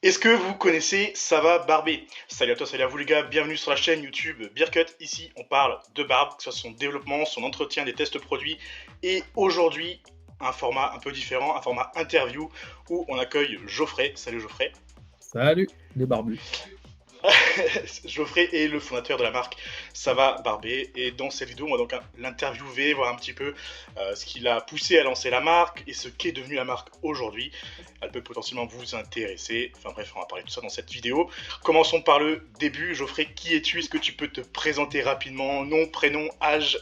Est-ce que vous connaissez Ça va barber? Salut à toi, salut à vous les gars, bienvenue sur la chaîne YouTube Beercut. Ici, on parle de barbe, que ce soit son développement, son entretien, des tests produits. Et aujourd'hui, un format un peu différent, un format interview où on accueille Geoffrey. Salut Geoffrey. Salut les barbus. Geoffrey est le fondateur de la marque Ça va barber. Et dans cette vidéo, on va donc l'interviewer, voir un petit peu ce qui l'a poussé à lancer la marque et ce qu'est devenue la marque aujourd'hui. Elle peut potentiellement vous intéresser. Enfin bref, on va parler de tout ça dans cette vidéo. Commençons par le début. Geoffrey, qui es-tu? Est-ce que tu peux te présenter rapidement? Nom, prénom, âge?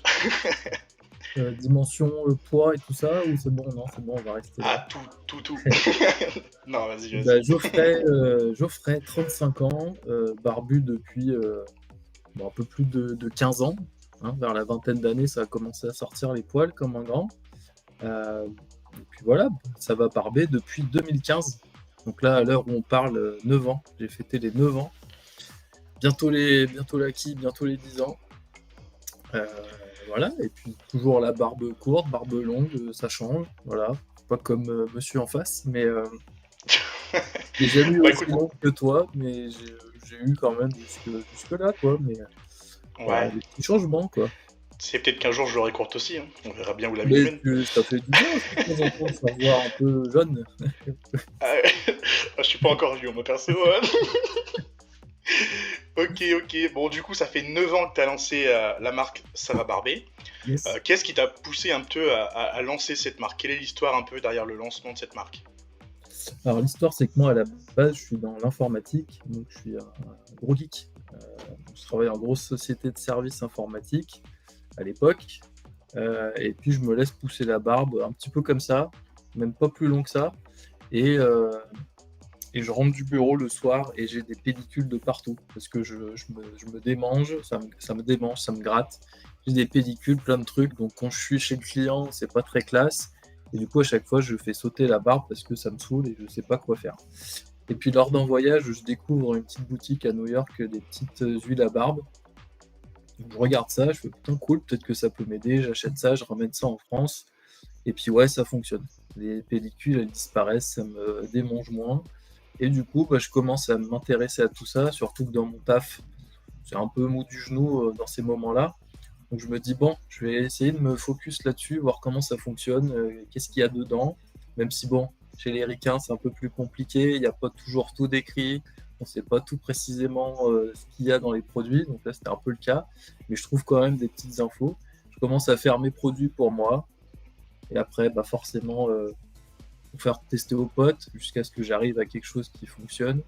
Dimension, poids et tout ça, ou c'est bon? Non, c'est bon, on va rester là. Ah, tout. Non, vas-y, Bah, vas-y. Geoffrey, 35 ans, barbu depuis un peu plus de 15 ans. Hein, vers la vingtaine d'années, ça a commencé à sortir les poils comme un grand. Et puis voilà, ça va barber depuis 2015. Donc là, à l'heure où on parle, 9 ans. J'ai fêté les 9 ans. Bientôt l'acquis, bientôt les 10 ans. Euh, voilà, et puis toujours la barbe courte, barbe longue, ça change, voilà. Pas comme monsieur en face, mais j'ai jamais eu Bah aussi écoute, long que toi, mais j'ai eu quand même jusque-là, quoi. Mais voilà, ouais. des petits changements, quoi. C'est peut-être qu'un jour je l'aurai courte aussi, hein. On verra bien où la vie nous Mais mène. ça fait du bien aussi de temps en temps de se revoir un peu jeune. Ah, ouais. Je suis pas encore vieux, moi perso. Ouais. Ok. Bon, du coup, ça fait 9 ans que tu as lancé la marque Ça va barber. Yes. Qu'est-ce qui t'a poussé un peu à lancer cette marque? Quelle est l'histoire un peu derrière le lancement de cette marque? Alors l'histoire, c'est que moi, à la base, je suis dans l'informatique, donc je suis un gros geek. Je travaille en grosse société de services informatiques à l'époque. Et puis je me laisse pousser la barbe un petit peu comme ça, même pas plus long que ça. Et, euh, et je rentre du bureau le soir et j'ai des pellicules de partout parce que je me démange, ça me démange, ça me gratte. J'ai des pellicules, plein de trucs. Donc quand je suis chez le client, c'est pas très classe. Et du coup, à chaque fois, je fais sauter la barbe parce que ça me saoule et je sais pas quoi faire. Et puis lors d'un voyage, je découvre une petite boutique à New York, des petites huiles à barbe. Donc, je regarde ça, je fais putain cool, peut-être que ça peut m'aider, j'achète ça, je ramène ça en France, et puis ouais, ça fonctionne. Les pellicules, elles disparaissent, ça me démange moins. Et du coup, bah, je commence à m'intéresser à tout ça, surtout que dans mon taf, c'est un peu mou du genou dans ces moments-là. Donc je me dis, bon, je vais essayer de me focus là-dessus, voir comment ça fonctionne, qu'est-ce qu'il y a dedans. Même si, bon, chez les ricains, c'est un peu plus compliqué, il n'y a pas toujours tout décrit, on ne sait pas tout précisément ce qu'il y a dans les produits. Donc là, c'était un peu le cas. Mais je trouve quand même des petites infos. Je commence à faire mes produits pour moi. Et après, bah forcément, pour faire tester aux potes jusqu'à ce que j'arrive à quelque chose qui fonctionne.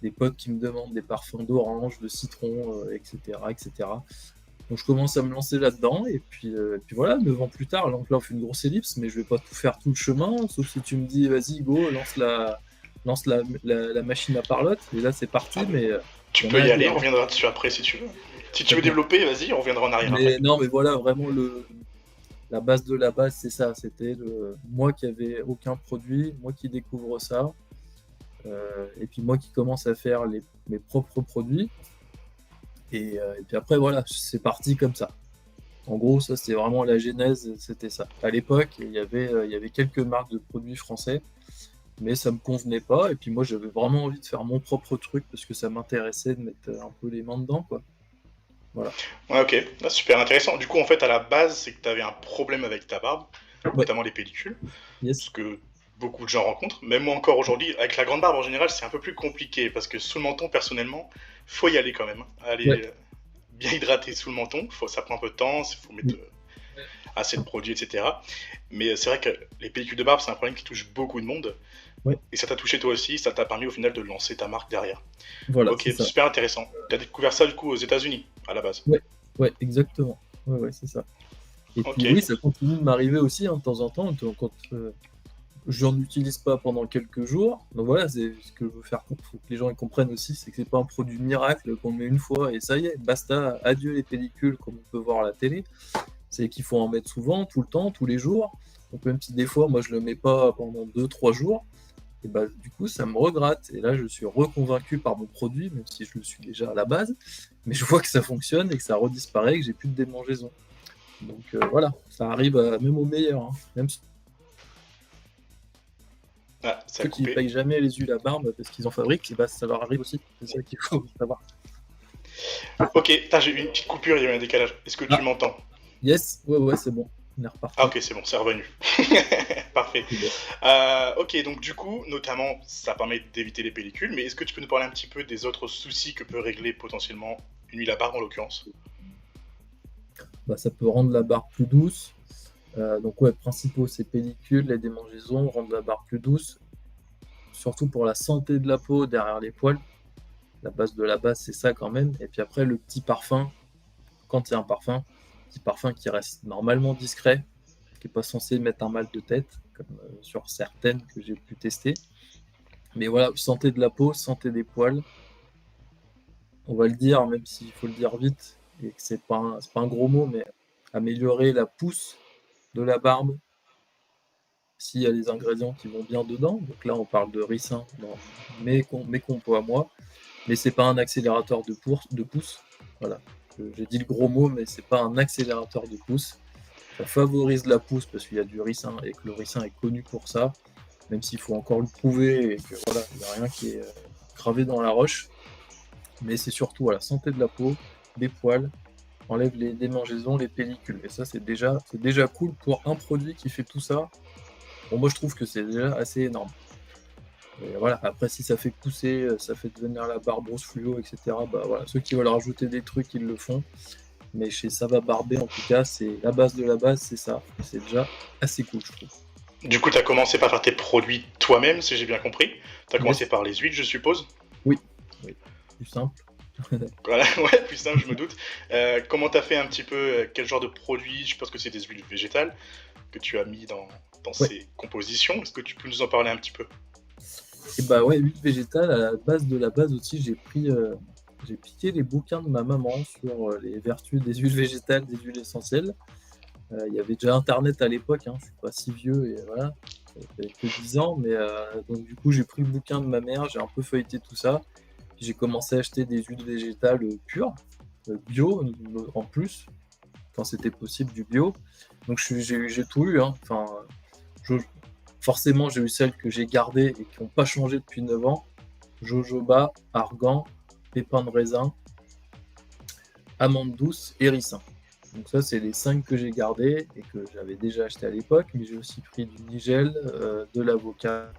Des potes qui me demandent des parfums d'orange, de citron, etc., etc. Donc je commence à me lancer là-dedans, et puis voilà, 9 ans plus tard, donc là on fait une grosse ellipse, mais je vais pas tout faire tout le chemin, sauf si tu me dis vas-y go, lance la machine à parlotte, et là c'est Ah, parti, mais tu il y en peux a à y aller, dire, on hein, reviendra dessus après si tu veux. Si tu veux complètement. développer, vas-y, on reviendra en arrière après. Mais non, mais voilà, vraiment la base de la base, c'est ça, c'était moi qui avais aucun produit, moi qui découvre ça, et puis moi qui commence à faire mes propres produits, et puis après voilà, c'est parti comme ça. En gros, ça, c'était vraiment la genèse, c'était ça. À l'époque, il y avait quelques marques de produits français, mais ça me convenait pas. Et puis moi, j'avais vraiment envie de faire mon propre truc parce que ça m'intéressait de mettre un peu les mains dedans, quoi. Voilà. Ouais, ok. Ah, super intéressant. Du coup, en fait, à la base, c'est que tu avais un problème avec ta barbe, Ouais, notamment les pellicules, ce yes. que beaucoup de gens rencontrent. Même moi encore aujourd'hui, avec la grande barbe en général, c'est un peu plus compliqué parce que sous le menton, personnellement, faut y aller quand même. Ouais, Aller bien hydrater sous le menton, ça prend un peu de temps, il faut mettre oui, assez de produits, etc. Mais c'est vrai que les pellicules de barbe, c'est un problème qui touche beaucoup de monde. ouais. Et ça t'a touché toi aussi, ça t'a permis au final de lancer ta marque derrière. Voilà, Ok, c'est ça. super intéressant. T'as découvert ça du coup aux États-Unis à la base. Ouais, ouais, exactement. Ouais, ouais, c'est ça. Et Ok. puis oui, ça continue de m'arriver aussi hein, de temps en temps. Quand je n'en utilise pas pendant quelques jours. Donc voilà, c'est ce que je veux faire. Faut que les gens ils comprennent aussi, c'est que c'est pas un produit miracle qu'on met une fois et ça y est, basta, adieu les pellicules comme on peut voir à la télé. C'est qu'il faut en mettre souvent, tout le temps, tous les jours. Donc même si des fois, moi je le mets pas pendant 2 3 jours, et bah du coup ça me regratte. Et là je suis reconvaincu par mon produit, même si je le suis déjà à la base, mais je vois que ça fonctionne et que ça redisparaît, que j'ai plus de démangeaison. Donc, voilà, ça arrive même au meilleur, hein. Même Ah, ça a Ceux qui ne coupé. payent jamais les huiles à barbe parce qu'ils en fabriquent, bah, ça leur arrive aussi. C'est ça qu'il faut savoir. Ok, j'ai eu une petite coupure, il y a eu un décalage. Est-ce que tu Ah, m'entends? yes, ouais, c'est bon. On est Ah reparti. ok, c'est bon, c'est revenu. Parfait. C'est bon. Ok, donc du coup, notamment, ça permet d'éviter les pellicules, mais est-ce que tu peux nous parler un petit peu des autres soucis que peut régler potentiellement une huile à barbe en l'occurrence? Bah, ça peut rendre la barbe plus douce. Donc ouais, principaux, c'est pellicule, les démangeaisons, rendre la barbe plus douce. Surtout pour la santé de la peau derrière les poils. La base de la base, c'est ça quand même. Et puis après, le petit parfum, quand il y a un parfum, petit parfum qui reste normalement discret, qui n'est pas censé mettre un mal de tête, comme sur certaines que j'ai pu tester. Mais voilà, santé de la peau, santé des poils, on va le dire, même s'il faut le dire vite, et que c'est pas un gros mot, mais améliorer la pousse de la barbe, s'il y a des ingrédients qui vont bien dedans. Donc là, on parle de ricin dans mes compos à moi, mais c'est pas un accélérateur de pouce. Voilà, j'ai dit le gros mot, mais c'est pas un accélérateur de pouce. Ça favorise la pousse parce qu'il y a du ricin et que le ricin est connu pour ça, même s'il faut encore le prouver et que voilà, il n'y a rien qui est gravé dans la roche. Mais c'est surtout à la santé de la peau, des poils, enlève les démangeaisons, les pellicules. Et ça, c'est déjà cool pour un produit qui fait tout ça. Bon, moi, je trouve que c'est déjà assez énorme. Et voilà. Après, si ça fait pousser, ça fait devenir la barbe rose fluo, etc., bah voilà, ceux qui veulent rajouter des trucs, ils le font. Mais chez Sava Barber, en tout cas, c'est la base de la base, c'est ça. Et c'est déjà assez cool, je trouve. Du coup, tu as commencé par faire tes produits toi-même, si j'ai bien compris. Tu as commencé Yes. par les huiles, je suppose. Oui. Oui. Plus simple. Voilà, ouais, plus simple, je me doute. Comment tu as fait un petit peu, quel genre de produit? Je pense que c'est des huiles végétales que tu as mis dans Ouais. ces compositions. Est-ce que tu peux nous en parler un petit peu? Et bah ouais, huile végétale, à la base de la base aussi, j'ai piqué les bouquins de ma maman sur les vertus des huiles végétales, des huiles essentielles. Il y avait déjà Internet à l'époque, hein, je suis pas si vieux et voilà, ça fait que 10 ans, mais donc du coup j'ai pris le bouquin de ma mère, j'ai un peu feuilleté tout ça, puis j'ai commencé à acheter des huiles végétales pures, bio en plus, quand c'était possible du bio. Donc j'ai tout eu, hein. Enfin, je- forcément j'ai eu celles que j'ai gardées et qui n'ont pas changé depuis 9 ans. Jojoba, argan, pépins de raisin, amande douce et ricin. Donc ça, c'est les 5 que j'ai gardés et que j'avais déjà acheté à l'époque, mais j'ai aussi pris du nigel, de l'avocat,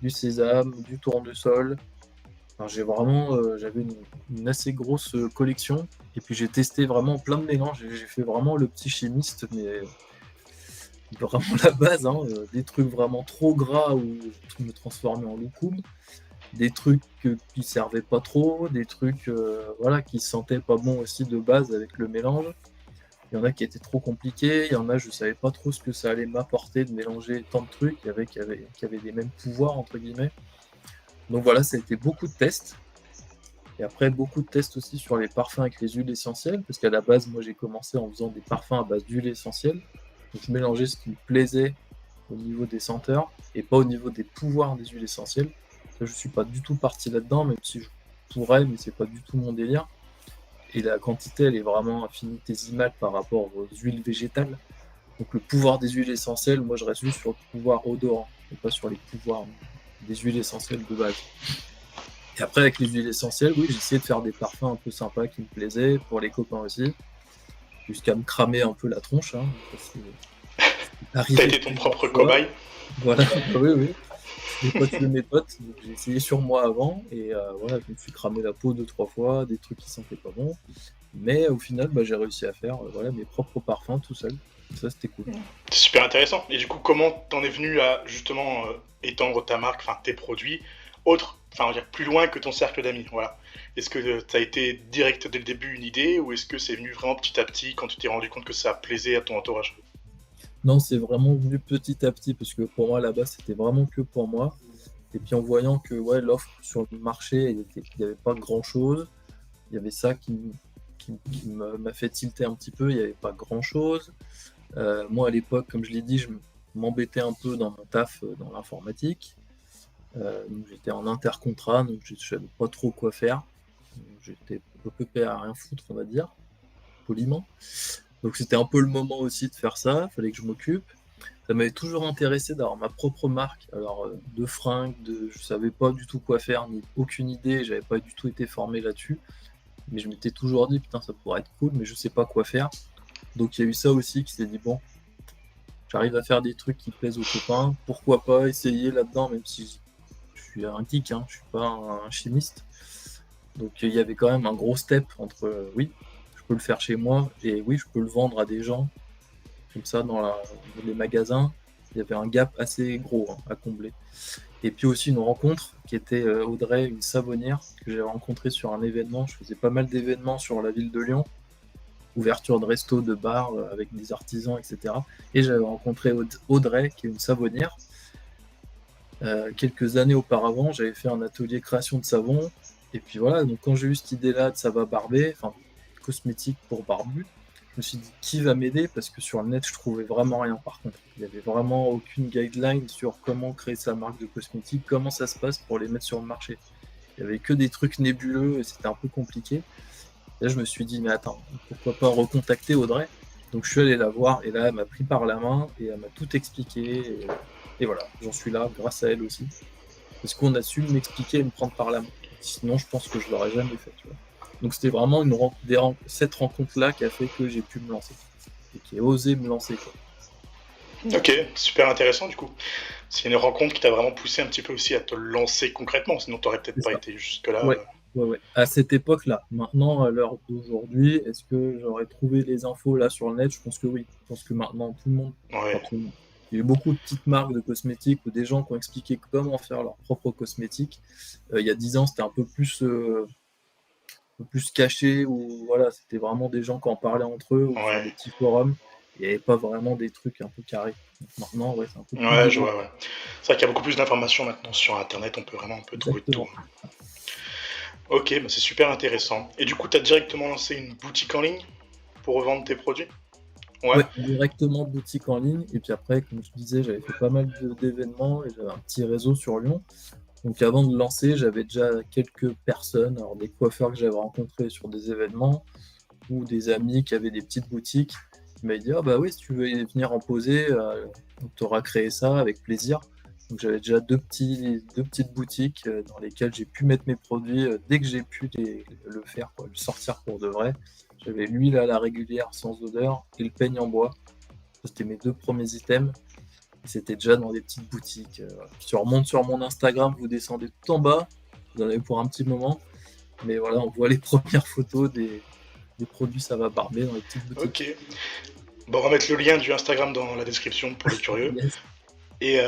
du sésame, du tournesol. Enfin, j'avais une assez grosse collection et puis j'ai testé vraiment plein de mélanges. J'ai fait vraiment le petit chimiste, mais vraiment la base, hein, des trucs vraiment trop gras où je me transformais en loukoum, des trucs qui servaient pas trop, des trucs voilà, qui sentaient pas bon aussi de base avec le mélange. Il y en a qui étaient trop compliqués, il y en a je savais pas trop ce que ça allait m'apporter de mélanger tant de trucs qui avaient les mêmes pouvoirs entre guillemets. Donc voilà, ça a été beaucoup de tests. Et après beaucoup de tests aussi sur les parfums avec les huiles essentielles, parce qu'à la base moi j'ai commencé en faisant des parfums à base d'huiles essentielles. Donc je mélangeais ce qui me plaisait au niveau des senteurs et pas au niveau des pouvoirs des huiles essentielles. Ça, je suis pas du tout parti là-dedans, même si je pourrais, mais c'est pas du tout mon délire. Et la quantité, elle est vraiment infinitésimale par rapport aux huiles végétales. Donc le pouvoir des huiles essentielles, moi je reste juste sur le pouvoir odorant, et pas sur les pouvoirs des huiles essentielles de base. Et après, avec les huiles essentielles, oui, j'ai essayé de faire des parfums un peu sympas qui me plaisaient, pour les copains aussi, jusqu'à me cramer un peu la tronche, hein. Ça, c'est T'as arrivé été ton plusieurs propre fois. cobaye. Voilà, bah oui, oui. Les potes de mes potes, donc j'ai essayé sur moi avant, et voilà, je me suis cramé la peau 2, 3 fois, des trucs qui sentaient pas bon. Mais au final, bah, j'ai réussi à faire voilà, mes propres parfums tout seul. Ça, c'était cool. C'est super intéressant. Et du coup, comment t'en es venu à justement étendre ta marque, enfin tes produits, autre, enfin on va dire plus loin que ton cercle d'amis, voilà. Est-ce que ça a été direct dès le début une idée ou est-ce que c'est venu vraiment petit à petit quand tu t'es rendu compte que ça plaisait à ton entourage? Non, c'est vraiment venu petit à petit, parce que pour moi, là-bas, c'était vraiment que pour moi. Et puis en voyant que ouais, l'offre sur le marché, il n'y avait pas grand-chose. Il y avait ça qui m'a fait tilter un petit peu, il n'y avait pas grand-chose. Moi, à l'époque, comme je l'ai dit, je m'embêtais un peu dans mon taf dans l'informatique. Donc j'étais en intercontrat, donc je ne savais pas trop quoi faire. Donc, j'étais occupé à rien foutre, on va dire, poliment. Donc c'était un peu le moment aussi de faire ça, il fallait que je m'occupe. Ça m'avait toujours intéressé d'avoir ma propre marque, alors de fringues, je savais pas du tout quoi faire, ni aucune idée, j'avais pas du tout été formé là-dessus, mais je m'étais toujours dit putain ça pourrait être cool, mais je sais pas quoi faire. Donc il y a eu ça aussi qui s'est dit bon, j'arrive à faire des trucs qui plaisent aux copains, pourquoi pas essayer là-dedans, même si je suis un geek, hein, je suis pas un chimiste. Donc il y avait quand même un gros step entre oui, je peux le faire chez moi et oui, je peux le vendre à des gens comme ça dans les magasins. Il y avait un gap assez gros à combler. Et puis aussi une rencontre qui était Audrey, une savonnière que j'ai rencontrée sur un événement. Je faisais pas mal d'événements sur la ville de Lyon, ouverture de restos, de bars avec des artisans, etc. Et j'avais rencontré Audrey, qui est une savonnière. Quelques années auparavant, j'avais fait un atelier création de savon. Et puis voilà, donc quand j'ai eu cette idée-là de ça va barber, enfin cosmétique pour barbu, je me suis dit qui va m'aider parce que sur le net je trouvais vraiment rien par contre. Il n'y avait vraiment aucune guideline sur comment créer sa marque de cosmétique, comment ça se passe pour les mettre sur le marché. Il n'y avait que des trucs nébuleux et c'était un peu compliqué. Et là je me suis dit mais attends, pourquoi pas recontacter Audrey. Donc je suis allé la voir et là elle m'a pris par la main et elle m'a tout expliqué. Et voilà, j'en suis là grâce à elle aussi. Parce qu'on a su m'expliquer et me prendre par la main. Sinon je pense que je l'aurais jamais fait. Tu vois. Donc c'était vraiment cette rencontre-là qui a fait que j'ai pu me lancer. Et qui a osé me lancer. Quoi. Ok, super intéressant du coup. C'est une rencontre qui t'a vraiment poussé un petit peu aussi à te lancer concrètement, sinon t'aurais peut-être pas été jusque-là. Ouais. À cette époque-là. Maintenant, à l'heure d'aujourd'hui, est-ce que j'aurais trouvé les infos là sur le net? Je pense que oui. Je pense que maintenant, tout le monde. Ouais. Il y a eu beaucoup de petites marques de cosmétiques ou des gens qui ont expliqué comment faire leur propre cosmétique. Il y a 10 ans, c'était un peu plus caché, ou voilà, c'était vraiment des gens qui en parlaient entre eux ou sur des petits forums. Il n'y avait pas vraiment des trucs un peu carrés. Donc maintenant, c'est un peu plus. Ouais, je vois, ouais. C'est vrai qu'il y a beaucoup plus d'informations maintenant sur Internet, on peut vraiment trouver de tout. Ok, bah c'est super intéressant. Et du coup, tu as directement lancé une boutique en ligne pour revendre tes produits? Ouais, directement boutique en ligne. Et puis après, comme je disais, j'avais fait pas mal d'événements et j'avais un petit réseau sur Lyon. Donc avant de lancer, j'avais déjà quelques personnes, alors des coiffeurs que j'avais rencontrés sur des événements ou des amis qui avaient des petites boutiques qui m'avaient dit « Ah bah oui, si tu veux venir en poser, tu auras créé ça avec plaisir ». Donc j'avais déjà deux petites boutiques dans lesquelles j'ai pu mettre mes produits dès que j'ai pu le faire, le sortir pour de vrai. J'avais l'huile à la régulière sans odeur et le peigne en bois. C'était mes 2 premiers items. C'était déjà dans des petites boutiques. Si tu remontes sur mon Instagram, vous descendez tout en bas. Vous en avez pour un petit moment. Mais voilà, on voit les premières photos des produits Ça va barber dans les petites boutiques. Ok. Bon, on va mettre le lien du Instagram dans la description pour les curieux. Yes. Et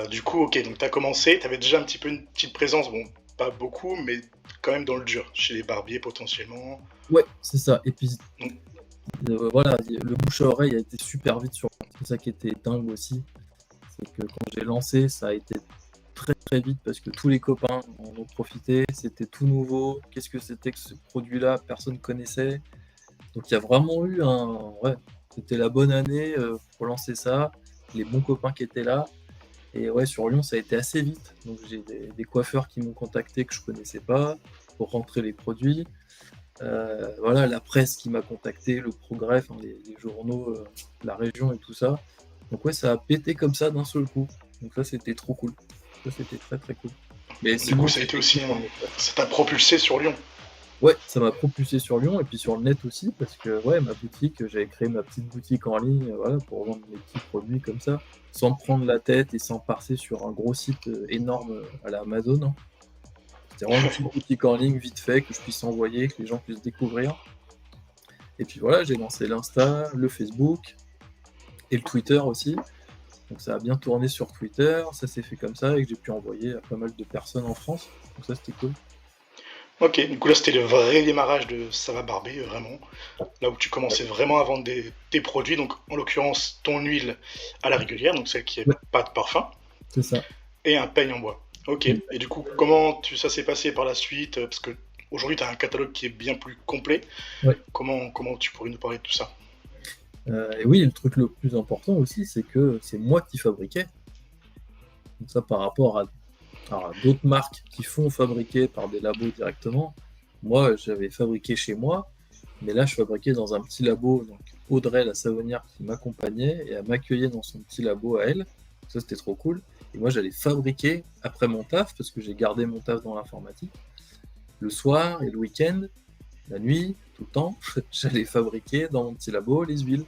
du coup, ok, donc tu as commencé, tu avais déjà un petit peu une petite présence, bon, pas beaucoup, mais quand même dans le dur, chez les barbiers potentiellement. Ouais, c'est ça. Et puis, voilà, le bouche à oreille a été super vite sur moi. C'est ça qui était dingue aussi. C'est que quand j'ai lancé, ça a été très très vite parce que tous les copains en ont profité. C'était tout nouveau. Qu'est-ce que c'était que ce produit-là? Personne ne connaissait. Donc il y a vraiment eu c'était la bonne année pour lancer ça. Les bons copains qui étaient là. Et ouais, sur Lyon, ça a été assez vite. Donc j'ai des coiffeurs qui m'ont contacté que je connaissais pas pour rentrer les produits. Voilà, la presse qui m'a contacté, le Progrès, les journaux, la région et tout ça. Donc ouais, ça a pété comme ça d'un seul coup. Donc ça, c'était trop cool. Ça, c'était très très cool. Mais du coup, ça a été aussi, ça t'a propulsé sur Lyon. Ouais, ça m'a propulsé sur Lyon et puis sur le net aussi parce que ouais, ma boutique, j'avais créé ma petite boutique en ligne, voilà, pour vendre mes petits produits comme ça, sans me prendre la tête et sans passer sur un gros site énorme à la Amazon. Hein. C'était vraiment une petite boutique en ligne vite fait que je puisse envoyer, que les gens puissent découvrir. Et puis voilà, j'ai lancé l'Insta, le Facebook et le Twitter aussi. Donc ça a bien tourné sur Twitter, ça s'est fait comme ça et que j'ai pu envoyer à pas mal de personnes en France. Donc ça, c'était cool. Ok, du coup là c'était le vrai démarrage de Ça va barber, vraiment. Là où tu commençais vraiment à vendre tes produits, donc en l'occurrence ton huile à la régulière, donc celle qui n'a pas de parfum. C'est ça. Et un peigne en bois. Ok, et du coup comment ça s'est passé par la suite? Parce que aujourd'hui tu as un catalogue qui est bien plus complet. Ouais. Comment tu pourrais nous parler de tout ça? Et oui, le truc le plus important aussi, c'est que c'est moi qui fabriquais. Donc ça par rapport à d'autres marques qui font fabriquer par des labos directement. Moi, j'avais fabriqué chez moi, mais là, je fabriquais dans un petit labo, donc Audrey, la savonnière, qui m'accompagnait et elle m'accueillait dans son petit labo à elle. Ça, c'était trop cool. Et moi, j'allais fabriquer après mon taf, parce que j'ai gardé mon taf dans l'informatique, le soir et le week-end, la nuit, tout le temps, j'allais fabriquer dans mon petit labo les huiles.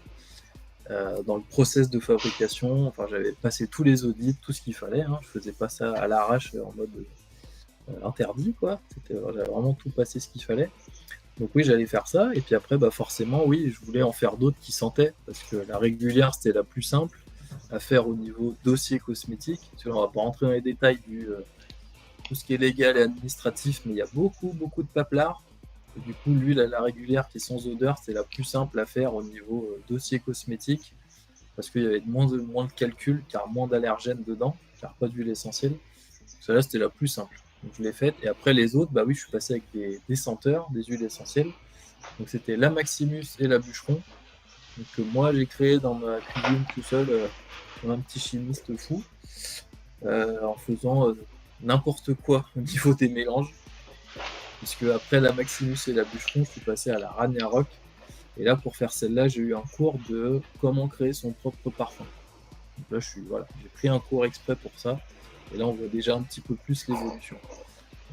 Dans le process de fabrication, enfin, j'avais passé tous les audits, tout ce qu'il fallait. Hein. Je faisais pas ça à l'arrache en mode interdit, quoi. J'avais vraiment tout passé ce qu'il fallait. Donc oui, j'allais faire ça. Et puis après, bah forcément, oui, je voulais en faire d'autres qui sentaient, parce que la régulière, c'était la plus simple à faire au niveau dossier cosmétique. Parce qu'on va pas rentrer dans les détails du tout ce qui est légal et administratif, mais il y a beaucoup, beaucoup de paplard. Et du coup, l'huile à la régulière qui est sans odeur, c'est la plus simple à faire au niveau dossier cosmétique, parce qu'il y avait moins de calculs, car moins d'allergènes dedans, car pas d'huile essentielle. Celle-là, c'était la plus simple. Donc je l'ai faite. Et après les autres, bah oui, je suis passé avec des senteurs, des huiles essentielles. Donc c'était la Maximus et la Bûcheron. Donc moi, j'ai créé dans ma cuisine tout seul, comme un petit chimiste fou, en faisant n'importe quoi au niveau des mélanges. Puisque après la Maximus et la Bûcheron, je suis passé à la Ragnarok. Et là, pour faire celle-là, j'ai eu un cours de comment créer son propre parfum. Donc là, j'ai pris un cours exprès pour ça. Et là, on voit déjà un petit peu plus l'évolution.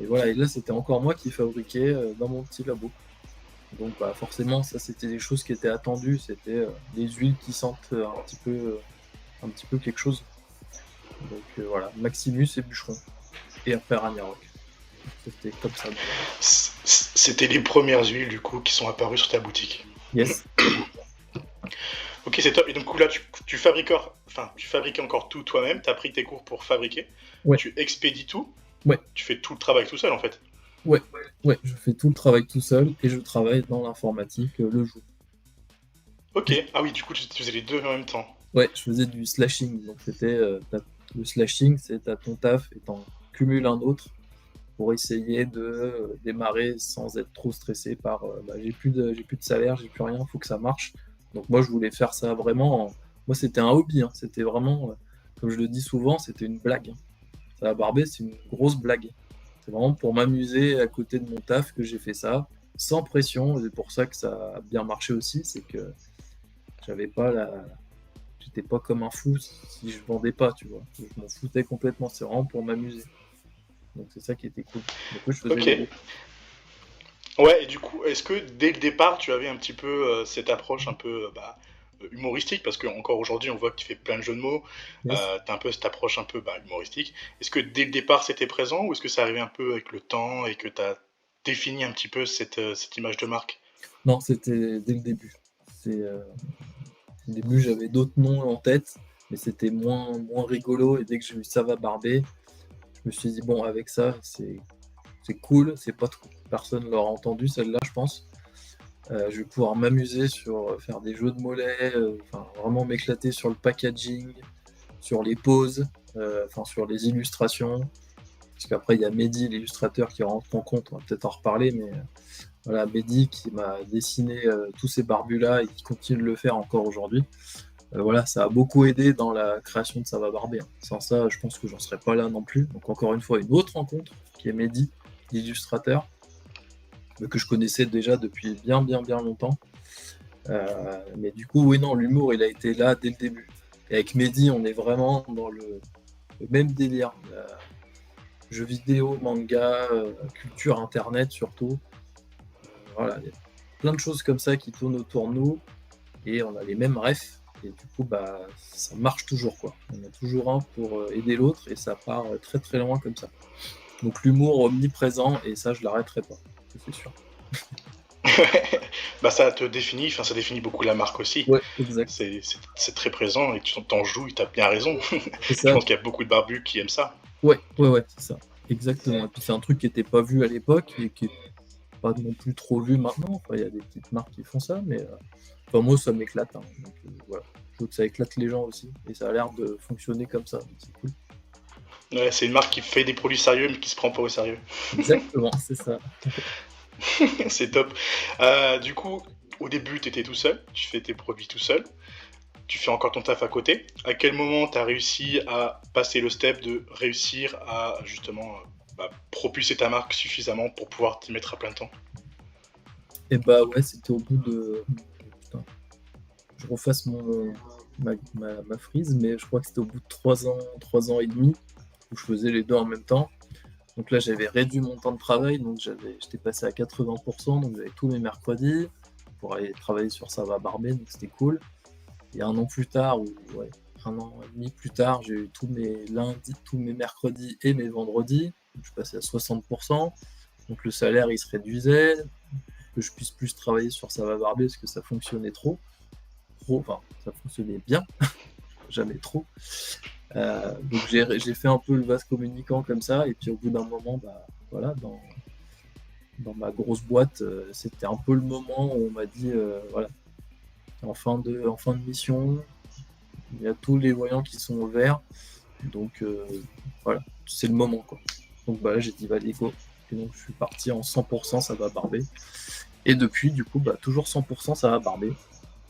Et voilà, et là, c'était encore moi qui fabriquais dans mon petit labo. Donc bah, forcément, ça, c'était des choses qui étaient attendues. C'était des huiles qui sentent un petit peu quelque chose. Donc voilà, Maximus et Bûcheron. Et après Ragnarok. C'était comme ça. C'était les premières huiles du coup qui sont apparues sur ta boutique. Yes. Ok, c'est top. Et donc là, tu fabriques encore tout toi-même. Tu as pris tes cours pour fabriquer. Ouais. Tu expédies tout. Ouais. Tu fais tout le travail tout seul en fait. Ouais, je fais tout le travail tout seul et je travaille dans l'informatique le jour. Ok, ah oui, du coup, tu faisais les deux en même temps. Ouais, je faisais du slashing. Donc c'était le slashing, c'est t'as ton taf et t'en cumules un autre pour essayer de démarrer sans être trop stressé par j'ai plus de salaire, j'ai plus rien, faut que ça marche. Donc moi je voulais faire ça vraiment. Moi c'était un hobby, hein. C'était vraiment, comme je le dis souvent, c'était une blague. Hein. Ça va barber, c'est une grosse blague. C'est vraiment pour m'amuser à côté de mon taf que j'ai fait ça, sans pression. Et c'est pour ça que ça a bien marché aussi, c'est que j'étais pas comme un fou si je vendais pas, tu vois. Je m'en foutais complètement, c'est vraiment pour m'amuser. Donc c'est ça qui était cool. Du coup, je faisais les deux. Ouais, et du coup, est-ce que dès le départ, tu avais un petit peu cette approche un peu humoristique, parce qu'encore aujourd'hui, on voit que tu fais plein de jeux de mots, Yes. tu as un peu cette approche un peu humoristique. Est-ce que dès le départ, c'était présent, ou est-ce que ça arrivait un peu avec le temps et que tu as défini un petit peu cette image de marque? Non, c'était dès le début. Au début, j'avais d'autres noms en tête, mais c'était moins rigolo. Et dès que j'ai eu Ça va barber, je me suis dit, bon, avec ça, c'est cool. C'est pas trop. Personne l'aura entendu, celle-là, je pense. Je vais pouvoir m'amuser sur faire des jeux de mollets, vraiment m'éclater sur le packaging, sur les poses, sur les illustrations. Parce qu'après, il y a Mehdi, l'illustrateur, qui rentre en compte. On va peut-être en reparler, mais voilà, Mehdi qui m'a dessiné tous ces barbus-là et qui continue de le faire encore aujourd'hui. Voilà, ça a beaucoup aidé dans la création de Ça va barber. Hein. Sans ça, je pense que j'en serais pas là non plus. Donc encore une fois, une autre rencontre qui est Mehdi, l'illustrateur, que je connaissais déjà depuis bien longtemps. Mais du coup, oui, non, l'humour, il a été là dès le début. Et avec Mehdi, on est vraiment dans le même délire. Jeux vidéo, manga, culture internet surtout. Voilà, il y a plein de choses comme ça qui tournent autour de nous et on a les mêmes refs. Et du coup, ça marche toujours, quoi. On a toujours un pour aider l'autre et ça part très très loin comme ça. Donc l'humour omniprésent et ça, je l'arrêterai pas, c'est sûr. Ça te définit, ça définit beaucoup la marque aussi. Ouais, exact. C'est très présent et tu t'en joues, et t'as bien raison. C'est Je ça. pense qu'il y a beaucoup de barbus qui aiment ça. Ouais, c'est ça. Exactement. Et puis c'est un truc qui était pas vu à l'époque et qui est pas non plus trop vu maintenant. Enfin, il y a des petites marques qui font ça, mais moi ça m'éclate. Hein. Donc, voilà. Je veux que ça éclate les gens aussi. Et ça a l'air de fonctionner comme ça. Donc, c'est cool. Ouais, c'est une marque qui fait des produits sérieux mais qui se prend pas au sérieux. Exactement, c'est ça. C'est top. Du coup, au début, tu étais tout seul, tu fais tes produits tout seul, tu fais encore ton taf à côté. À quel moment tu as réussi à passer le step de réussir à justement propulser ta marque suffisamment pour pouvoir t'y mettre à plein temps? Et ouais, c'était au bout de. Putain. je refasse ma frise, mais je crois que c'était au bout de 3 ans et demi, où je faisais les deux en même temps. Donc là, j'avais réduit mon temps de travail, donc j'étais passé à 80%, donc j'avais tous mes mercredis pour aller travailler sur Ça va barber, donc c'était cool. Et un an plus tard, un an et demi plus tard, j'ai eu tous mes lundis, tous mes mercredis et mes vendredis. Donc je passais à 60%. Donc le salaire, il se réduisait, que je puisse plus travailler sur Ça va barber parce que ça fonctionnait enfin, ça fonctionnait bien, jamais trop. Donc j'ai fait un peu le vase communicant comme ça, et puis au bout d'un moment, voilà, dans ma grosse boîte, c'était un peu le moment où on m'a dit, voilà, en fin de mission, il y a tous les voyants qui sont au vert, donc voilà, c'est le moment, quoi. Donc là, j'ai dit, allez, go. Et donc je suis parti en 100% Ça va barber. Et depuis, du coup, toujours 100% Ça va barber.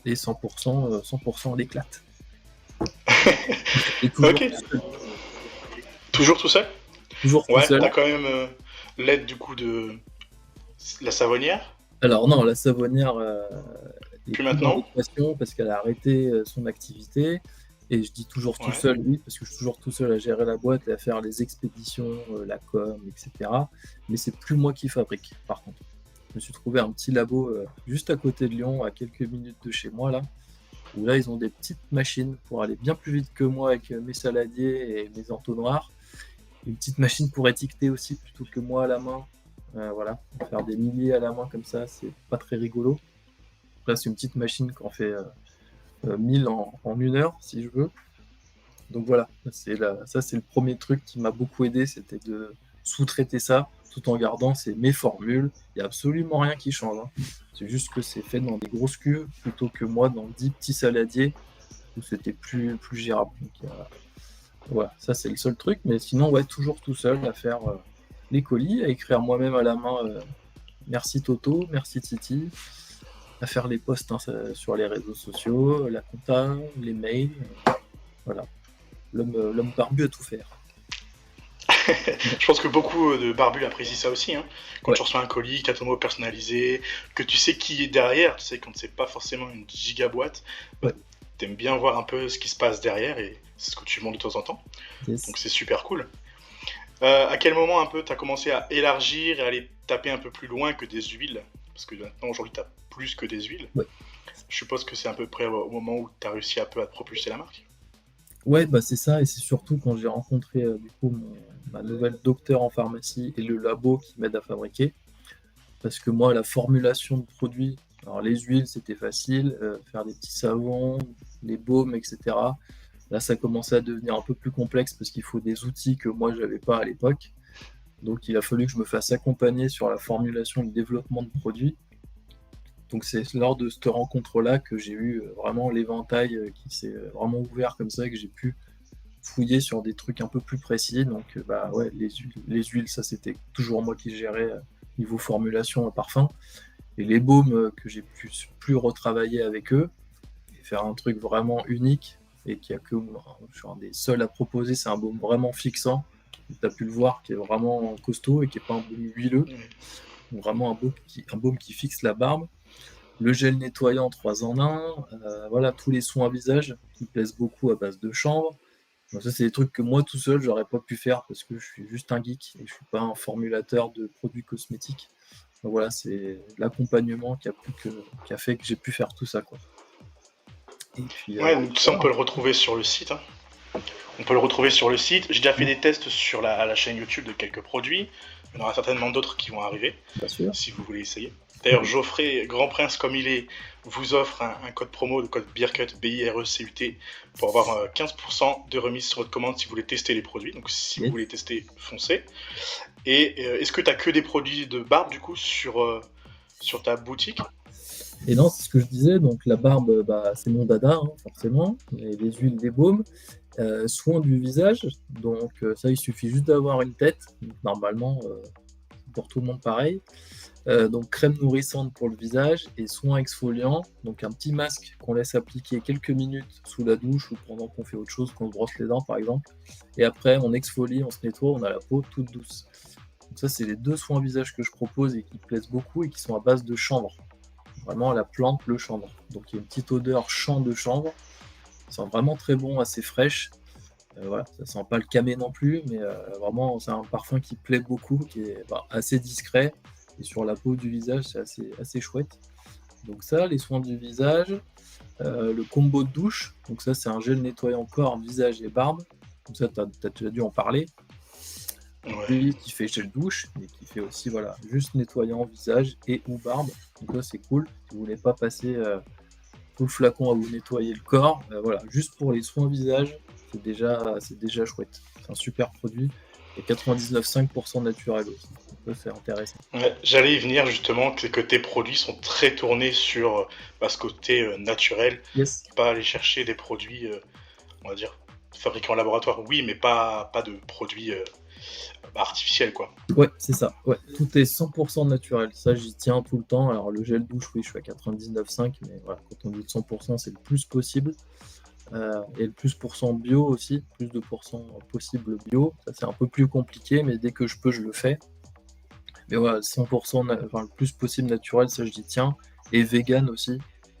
Et 100% l'éclate. Et toujours Ok. tout seul. Toujours tout seul? Toujours tout Ouais, seul. t'as quand même l'aide du coup de la savonnière? Alors non, la savonnière est Plus plus dans maintenant? l'équation parce qu'elle a arrêté son activité. Et je dis toujours tout Ouais. seul, oui, parce que je suis toujours tout seul à gérer la boîte et à faire les expéditions, la com, etc. Mais c'est plus moi qui fabrique, par contre. Je me suis trouvé un petit labo juste à côté de Lyon, à quelques minutes de chez moi, là, où là, ils ont des petites machines pour aller bien plus vite que moi avec mes saladiers et mes entonnoirs. Une petite machine pour étiqueter aussi, plutôt que moi à la main. Voilà, faire des milliers à la main comme ça, c'est pas très rigolo. Là, c'est une petite machine qui en fait 1000 en 1 heure, si je veux. Donc voilà, ça c'est le premier truc qui m'a beaucoup aidé, c'était de sous-traiter ça tout en gardant mes formules. Il n'y a absolument rien qui change, hein. C'est juste que c'est fait dans des grosses cuves plutôt que moi dans 10 petits saladiers où c'était plus gérable. Donc, voilà, ça c'est le seul truc, mais sinon, ouais, toujours tout seul à faire les colis, à écrire moi-même à la main merci Toto, merci Titi, à faire les posts sur les réseaux sociaux, la compta, les mails, voilà. L'homme barbu à tout faire. Je pense que beaucoup de barbus apprécient ça aussi, hein. Quand Ouais. tu reçois un colis, que tu as ton mot personnalisé, que tu sais qui est derrière, tu sais quand c'est pas forcément une giga boîte, Ouais. t'aimes bien voir un peu ce qui se passe derrière et c'est ce que tu montres de temps en temps. Yes. Donc c'est super cool. À quel moment un peu t'as commencé à élargir et à aller taper un peu plus loin que des huiles? Parce que maintenant aujourd'hui t'as plus que des huiles. Ouais. Je suppose que c'est à peu près au moment où t'as réussi un peu à te propulser la marque. Ouais, c'est ça, et c'est surtout quand j'ai rencontré du coup ma nouvelle docteure en pharmacie et le labo qui m'aide à fabriquer. Parce que moi, la formulation de produits, alors les huiles, c'était facile, faire des petits savons, les baumes, etc. Là, ça commençait à devenir un peu plus complexe parce qu'il faut des outils que moi, je n'avais pas à l'époque. Donc, il a fallu que je me fasse accompagner sur la formulation et le développement de produits. Donc, c'est lors de cette rencontre-là que j'ai eu vraiment l'éventail qui s'est vraiment ouvert comme ça, et que j'ai pu fouiller sur des trucs un peu plus précis. Donc, ouais, les huiles, ça, c'était toujours moi qui gérais niveau formulation parfum. Et les baumes que j'ai plus retravailler avec eux et faire un truc vraiment unique et qui a que je suis un des seuls à proposer, c'est un baume vraiment fixant. Tu as pu le voir, qui est vraiment costaud et qui n'est pas un baume huileux. Donc vraiment un baume qui fixe la barbe. Le gel nettoyant 3 en 1. Voilà, tous les soins à visage qui plaisent beaucoup à base de chanvre. Donc ça, c'est des trucs que moi tout seul, j'aurais pas pu faire parce que je suis juste un geek et je suis pas un formulateur de produits cosmétiques. Donc voilà, c'est l'accompagnement qui a fait que j'ai pu faire tout ça, quoi. Et puis, Ouais, donc ça on peut le retrouver sur le site, hein. On peut le retrouver sur le site. J'ai déjà fait des tests sur à la chaîne YouTube de quelques produits. Il y en aura certainement d'autres qui vont arriver, bien sûr. si vous voulez essayer. D'ailleurs, Geoffrey, Grand Prince comme il est, vous offre un code promo, le code BIRCUT, BIRECUT, pour avoir 15% de remise sur votre commande si vous voulez tester les produits. Donc si vous voulez tester, foncez. Et est-ce que tu as que des produits de barbe du coup sur ta boutique? Et non, c'est ce que je disais, donc la barbe, c'est mon dada, hein, forcément, et les huiles, les baumes. Soins du visage, donc ça, il suffit juste d'avoir une tête, donc, normalement, pour tout le monde pareil. Donc crème nourrissante pour le visage et soins exfoliants, donc un petit masque qu'on laisse appliquer quelques minutes sous la douche ou pendant qu'on fait autre chose, qu'on se brosse les dents par exemple. Et après, on exfolie, on se nettoie, on a la peau toute douce. Donc ça, c'est les 2 soins visage que je propose et qui plaisent beaucoup et qui sont à base de chanvre. vraiment la plante, le chanvre. Donc il y a une petite odeur champ de chanvre. Ça sent vraiment très bon, assez fraîche. Voilà, ça sent pas le camé non plus, mais vraiment c'est un parfum qui plaît beaucoup, qui est assez discret. Et sur la peau du visage, c'est assez chouette. Donc ça, les soins du visage. Le combo de douche, donc ça c'est un gel nettoyant corps, visage et barbe. Donc ça, tu as déjà dû en parler. Ouais. Lui qui fait gel douche, mais qui fait aussi voilà, juste nettoyant visage et ou barbe. Donc là c'est cool. Si vous voulez pas passer tout le flacon à vous nettoyer le corps, voilà, juste pour les soins visage, c'est déjà chouette. C'est un super produit. Et 99,5% naturel aussi. Donc ça c'est intéressant. Ouais, j'allais y venir justement, que tes produits sont très tournés sur ce côté naturel, Yes. pas aller chercher des produits, on va dire, fabriqués en laboratoire, oui, mais pas de produits artificiels, quoi. Ouais, c'est ça. Ouais, tout est 100% naturel. Ça, j'y tiens tout le temps. Alors, le gel douche, oui, je suis à 99,5, mais voilà, quand on dit 100%, c'est le plus possible. Et le plus pourcent bio aussi, plus de pourcent possible bio. Ça, c'est un peu plus compliqué, mais dès que je peux, je le fais. Mais voilà, 100%, enfin, le plus possible naturel, ça, j'y tiens. Et vegan aussi.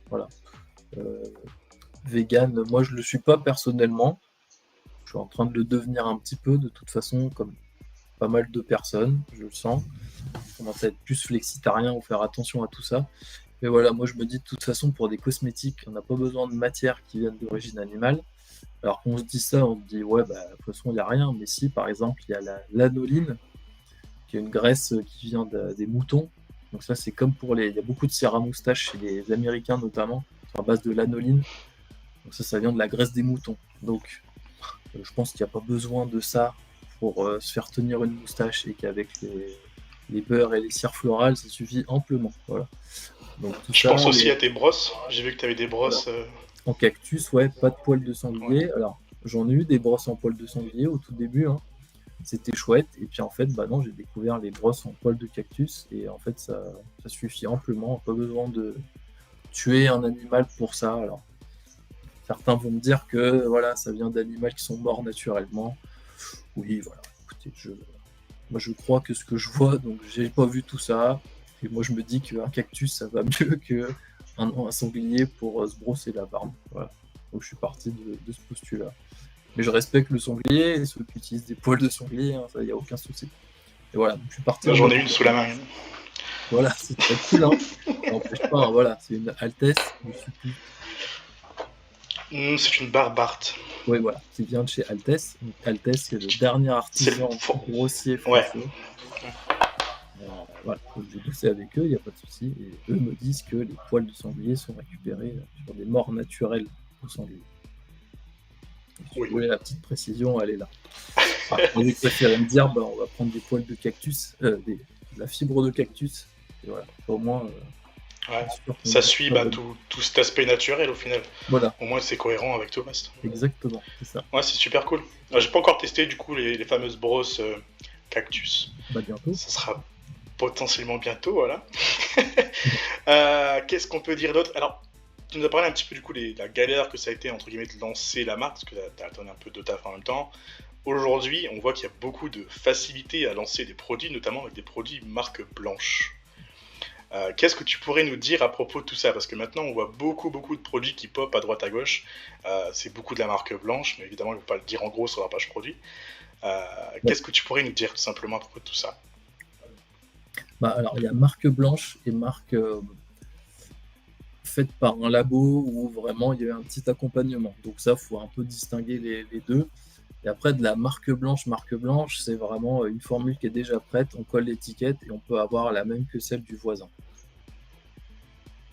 Voilà. Vegan, moi, je le suis pas personnellement. Je suis en train de le devenir un petit peu, de toute façon, comme pas mal de personnes, je le sens. Je commence à être plus flexitarien ou faire attention à tout ça. Mais voilà, moi je me dis de toute façon pour des cosmétiques, on n'a pas besoin de matières qui viennent d'origine animale. Alors qu'on se dit ça, on se dit ouais, bah, de toute façon il n'y a rien. Mais si par exemple il y a la lanoline, qui est une graisse qui vient des moutons. Donc ça c'est comme pour les. Il y a beaucoup de cire à moustache chez les Américains notamment, sur base de lanoline. Donc ça vient de la graisse des moutons. Donc je pense qu'il n'y a pas besoin de ça pour se faire tenir une moustache et qu'avec les beurres et les cires florales, ça suffit amplement. Voilà. Donc tout Je ça, pense aussi à tes brosses. J'ai vu que tu avais des brosses. en cactus, ouais, pas de poils de sanglier. Ouais. Alors j'en ai eu des brosses en poils de sanglier au tout début, hein. C'était chouette. Et puis en fait, bah non, j'ai découvert les brosses en poils de cactus et en fait ça suffit amplement. Pas besoin de tuer un animal pour ça. Alors certains vont me dire que voilà, ça vient d'animaux qui sont morts naturellement. Oui, voilà. Écoutez, moi je crois que ce que je vois, donc j'ai pas vu tout ça. Et moi je me dis qu'un cactus ça va mieux qu'un sanglier pour se brosser la barbe. Voilà. Donc je suis parti de ce postulat. Mais je respecte le sanglier et ceux qui utilisent des poils de sanglier, hein, ça y a aucun souci. Et voilà, donc je suis parti en J'en mode. ai une sous la main. Voilà, c'est très cool, hein. Ça n'empêche pas, hein, voilà, c'est une Altesse, je suis plus. C'est une Barbart. Oui, voilà, qui vient de chez Altesse. Donc, Altesse, c'est le dernier artisan grossier français. Ouais. Voilà, donc j'ai bossé avec eux, il n'y a pas de souci. Et eux me disent que les poils de sanglier sont récupérés sur des morts naturelles au sanglier. Si vous voulez la petite précision, elle est là. Vous préférez me dire, bah, on va prendre des poils de cactus, de la fibre de cactus, et voilà, au moins. Ouais. Ça suit tout cet aspect naturel au final. Voilà. Au moins c'est cohérent avec tout le reste. Exactement, c'est ça. Ouais, c'est super cool. J'ai pas encore testé du coup les fameuses brosses cactus. Bah bientôt. Ça sera potentiellement bientôt, voilà. Qu'est-ce qu'on peut dire d'autre? Alors, tu nous as parlé un petit peu du coup de la galère que ça a été entre guillemets de lancer la marque, parce que t'as attendu un peu de taf en même temps. Aujourd'hui, on voit qu'il y a beaucoup de facilité à lancer des produits, notamment avec des produits marque blanche. Qu'est-ce que tu pourrais nous dire à propos de tout ça? Parce que maintenant, on voit beaucoup de produits qui pop à droite à gauche. C'est beaucoup de la marque blanche, mais évidemment, je ne vais pas le dire en gros sur la page produit. Qu'est-ce que tu pourrais nous dire tout simplement à propos de tout ça? Bah, alors, il y a marque blanche et marque faite par un labo où vraiment il y a eu un petit accompagnement. Donc ça, il faut un peu distinguer les deux. Et après, de la marque blanche, c'est vraiment une formule qui est déjà prête, on colle l'étiquette et on peut avoir la même que celle du voisin.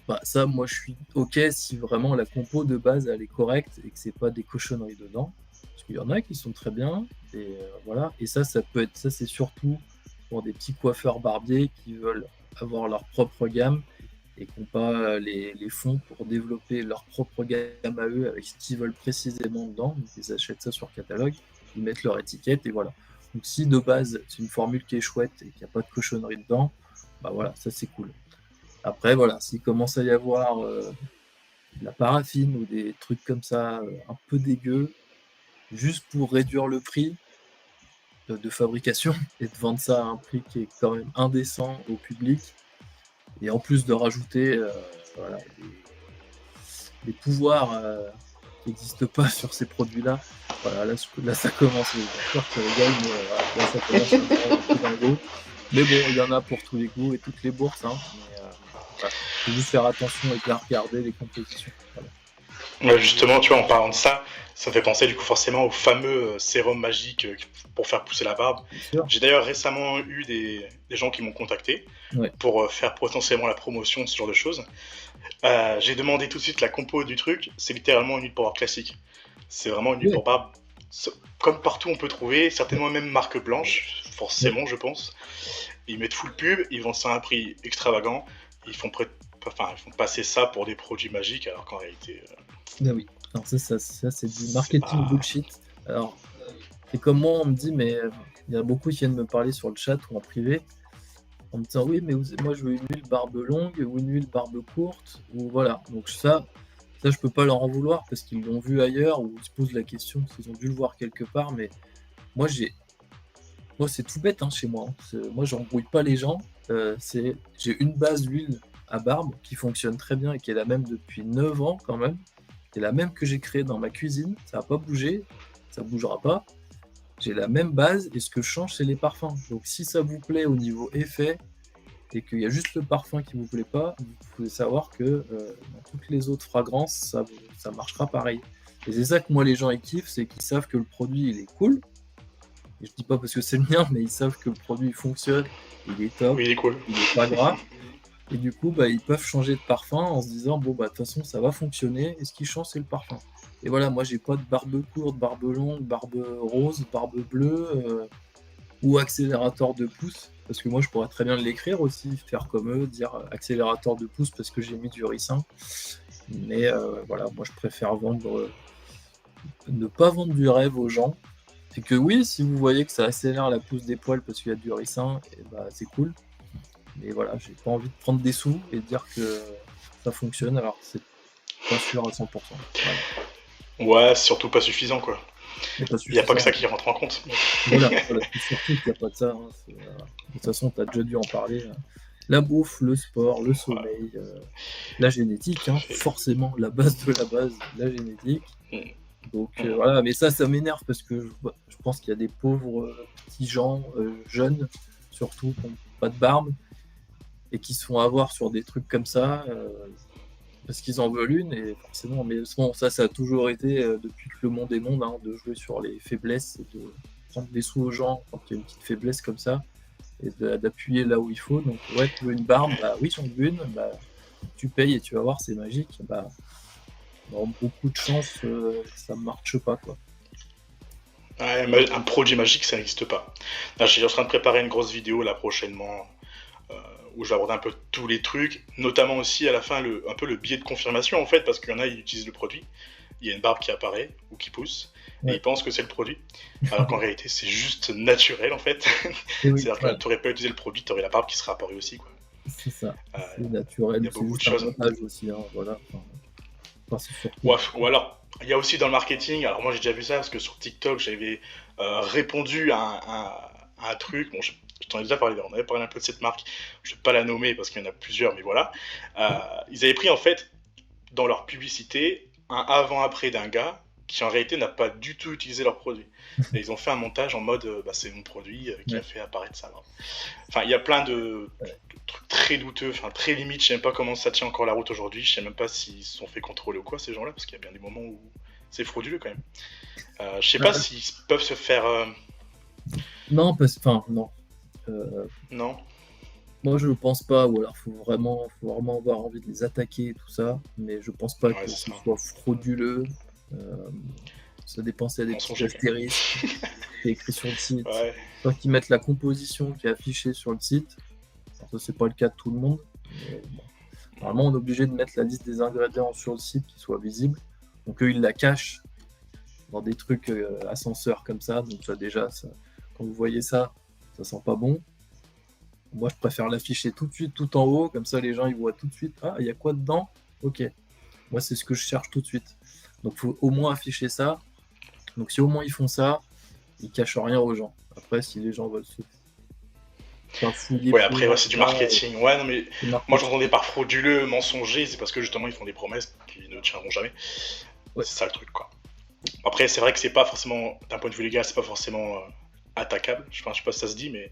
Bah, ça, moi, je suis OK si vraiment la compo de base, elle est correcte et que c'est pas des cochonneries dedans. Parce qu'il y en a qui sont très bien, et voilà. Et ça peut être, ça c'est surtout pour des petits coiffeurs barbiers qui veulent avoir leur propre gamme et qui n'ont pas les fonds pour développer leur propre gamme à eux avec ce qu'ils veulent précisément dedans. Donc ils achètent ça sur catalogue, ils mettent leur étiquette et voilà. Donc si de base c'est une formule qui est chouette et qu'il n'y a pas de cochonnerie dedans, bah voilà, ça c'est cool. Après voilà, s'il commence à y avoir de la paraffine ou des trucs comme ça un peu dégueux, juste pour réduire le prix de fabrication et de vendre ça à un prix qui est quand même indécent au public, et en plus de rajouter voilà, des pouvoirs qui n'existent pas sur ces produits-là. Voilà, là ça commence. Bien sûr, tu rigoles, mais voilà, là ça commence à me rendre un peu dingo. Mais bon, il y en a pour tous les goûts et toutes les bourses, hein. Mais voilà, faut juste faire attention et bien regarder les compositions. Voilà. Ouais, justement, tu vois, en parlant de ça, ça me fait penser du coup forcément au fameux sérum magique pour faire pousser la barbe. Bien sûr. J'ai d'ailleurs récemment eu des gens qui m'ont contacté Ouais. pour faire potentiellement la promotion de ce genre de choses. J'ai demandé tout de suite la compo du truc, c'est littéralement une huile pour barbe classique. C'est vraiment une huile Ouais. pour barbe, comme partout on peut trouver, certainement même marque blanche, Ouais. forcément je pense. Ils mettent full pub, ils vendent ça à un prix extravagant, ils font passer ça pour des produits magiques alors qu'en réalité... Ah oui. Alors ça c'est du marketing pas- bullshit. Alors, c'est comme moi, on me dit, mais il y a beaucoup qui viennent me parler sur le chat ou en privé, en me disant oui, mais moi je veux une huile barbe longue ou une huile barbe courte, ou voilà. Donc ça je peux pas leur en vouloir parce qu'ils l'ont vu ailleurs ou ils se posent la question s'ils ont dû le voir quelque part. Mais moi c'est tout bête, hein, chez moi, hein. Moi j'embrouille pas les gens. J'ai une base d'huile à barbe qui fonctionne très bien et qui est la même depuis 9 ans quand même. C'est la même que j'ai créée dans ma cuisine, ça n'a pas bougé, ça bougera pas. J'ai la même base et ce que je change, c'est les parfums. Donc si ça vous plaît au niveau effet et qu'il y a juste le parfum qui vous plaît pas, vous pouvez savoir que dans toutes les autres fragrances, ça marchera pareil. Et c'est ça que moi les gens ils kiffent, c'est qu'ils savent que le produit il est cool. Et je dis pas parce que c'est le mien, mais ils savent que le produit fonctionne, il est top, Oui, il est cool. il est pas gras. Et du coup, ils peuvent changer de parfum en se disant bon de toute façon ça va fonctionner. Et ce qui change c'est le parfum. Et voilà, moi j'ai pas de barbe courte, barbe longue, barbe rose, barbe bleue ou accélérateur de pouce. Parce que moi je pourrais très bien l'écrire aussi, faire comme eux, dire accélérateur de pouce parce que j'ai mis du ricin. Mais voilà, moi je préfère ne pas vendre du rêve aux gens. C'est que oui, si vous voyez que ça accélère la pousse des poils parce qu'il y a du ricin, et c'est cool. Mais voilà, j'ai pas envie de prendre des sous et de dire que ça fonctionne alors c'est pas sûr à 100%. Voilà. Ouais, c'est surtout pas suffisant quoi. Mais pas Il n'y a pas que ça suffisant. qui rentre en compte. Voilà, c'est surtout qu'il n'y a pas de ça, hein. De toute façon, tu as déjà dû en parler. La bouffe, le sport, le sommeil, la génétique, hein, forcément, la base de la base, la génétique. Donc voilà, mais ça m'énerve parce que je pense qu'il y a des pauvres petits gens, jeunes, surtout, qui n'ont pas de barbe, et qui se font avoir sur des trucs comme ça, parce qu'ils en veulent une, et forcément, mais bon, ça a toujours été, depuis que le monde est monde, hein, de jouer sur les faiblesses, et de prendre des sous aux gens quand il y a une petite faiblesse comme ça, et d'appuyer là où il faut. Donc ouais, tu veux une barbe, oui j'en veux une, tu payes et tu vas voir, c'est magique. Beaucoup de chance, ça marche pas quoi. Ouais, un produit magique, ça n'existe pas. Là, je suis en train de préparer une grosse vidéo là prochainement où je vais aborder un peu tous les trucs, notamment aussi à la fin un peu le biais de confirmation en fait, parce qu'il y en a, ils utilisent le produit, il y a une barbe qui apparaît ou qui pousse, et ils pensent que c'est le produit, alors qu'en réalité c'est juste naturel en fait. Oui, c'est-à-dire que tu n'aurais pas utilisé le produit, tu aurais la barbe qui serait apparue aussi quoi. C'est ça, c'est naturel, il y a c'est beaucoup de juste un choses. montage aussi, hein, voilà. C'est surtout... Ouais, ou alors, il y a aussi dans le marketing, alors moi j'ai déjà vu ça parce que sur TikTok j'avais répondu à un truc, bon, je t'en ai déjà parlé, on avait parlé un peu de cette marque, je vais pas la nommer parce qu'il y en a plusieurs, mais voilà. Ils avaient pris en fait dans leur publicité un avant-après d'un gars qui en réalité n'a pas du tout utilisé leur produit. Et ils ont fait un montage en mode c'est mon produit qui a fait apparaître ça. Enfin, il y a plein de trucs très douteux, enfin très limites, je sais même pas comment ça tient encore la route aujourd'hui, je sais même pas s'ils se sont fait contrôler ou quoi ces gens-là, parce qu'il y a bien des moments où c'est frauduleux quand même. Je sais pas s'ils peuvent se faire... Non, non. Non. Moi je pense pas, ou alors faut vraiment avoir envie de les attaquer et tout ça, mais je pense pas que ce soit frauduleux. Ça dépend s'il y a des petits astérisques qui est écrit sur le site. Soit qu'ils mettent la composition qui est affichée sur le site. Alors, ça c'est pas le cas de tout le monde. Mais bon. Normalement on est obligé de mettre la liste des ingrédients sur le site qui soit visible. Donc eux ils la cachent dans des trucs ascenseurs comme ça. Donc ça déjà, quand vous voyez ça, ça sent pas bon. Moi, je préfère l'afficher tout de suite, tout en haut, comme ça les gens ils voient tout de suite. Ah, il y a quoi dedans? Ok. Moi, c'est ce que je cherche tout de suite. Donc, il faut au moins afficher ça. Donc, si au moins ils font ça, ils cachent rien aux gens. Après, si les gens veulent se enfin, fouiller Ouais, plus après, ouais, c'est du loin que ça, marketing. Ouais, non, mais c'est moi, marketing. j'entendais par frauduleux, mensonger, c'est parce que justement, ils font des promesses qui ne tiendront jamais. Ouais. C'est ça le truc, quoi. Après, c'est vrai que c'est pas forcément, d'un point de vue légal, c'est pas forcément attaquable. Enfin, je sais pas si ça se dit, mais.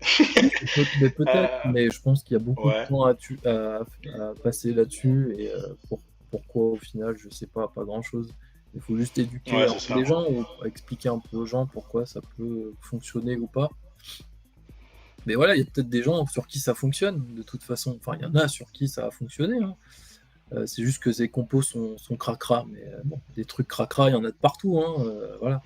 Mais peut-être, Euh, mais je pense qu'il y a beaucoup de ouais, temps à passer là-dessus et pourquoi au final, je sais pas grand-chose. Il faut juste éduquer ouais, un c'est peu ça. les gens ou expliquer un peu aux gens pourquoi ça peut fonctionner ou pas. Mais voilà, il y a peut-être des gens sur qui ça fonctionne de toute façon. Enfin, il y en a sur qui ça a fonctionné, hein. C'est juste que ces compos sont cracra, mais bon, des trucs cracra, il y en a de partout, hein, voilà.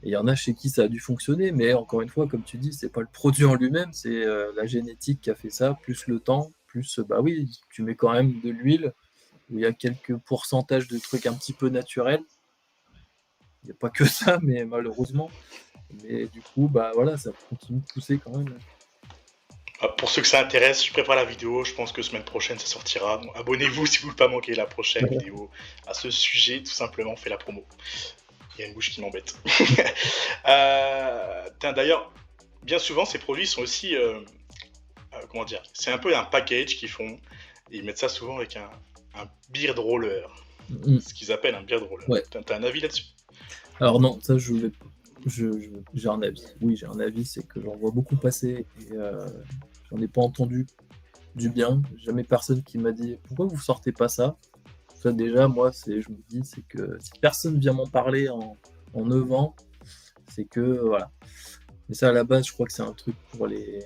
Et il y en a chez qui ça a dû fonctionner, mais encore une fois, comme tu dis, c'est pas le produit en lui-même, c'est la génétique qui a fait ça, plus le temps, plus, bah oui, tu mets quand même de l'huile, où il y a quelques pourcentages de trucs un petit peu naturels. Il n'y a pas que ça, mais malheureusement. Mais du coup, bah voilà, ça continue de pousser quand même. Pour ceux que ça intéresse, je prépare la vidéo. Je pense que semaine prochaine, ça sortira. Donc, abonnez-vous si vous ne voulez pas manquer la prochaine vidéo à ce sujet. Tout simplement, on fait la promo. Il y a une bouche qui m'embête. D'ailleurs, bien souvent, ces produits sont aussi. Comment dire? C'est un peu un package qu'ils font. Et ils mettent ça souvent avec un beard roller. Mm. Ce qu'ils appellent un beard roller. Ouais. T'as un avis là-dessus? Alors non, ça j'ai un avis. Oui, j'ai un avis, c'est que j'en vois beaucoup passer et j'en ai pas entendu du bien. Jamais personne qui m'a dit pourquoi vous sortez pas ça. Ça déjà, moi, je me dis, c'est que si personne vient m'en parler en 9 ans, c'est que voilà. Mais ça, à la base, je crois que c'est un truc pour les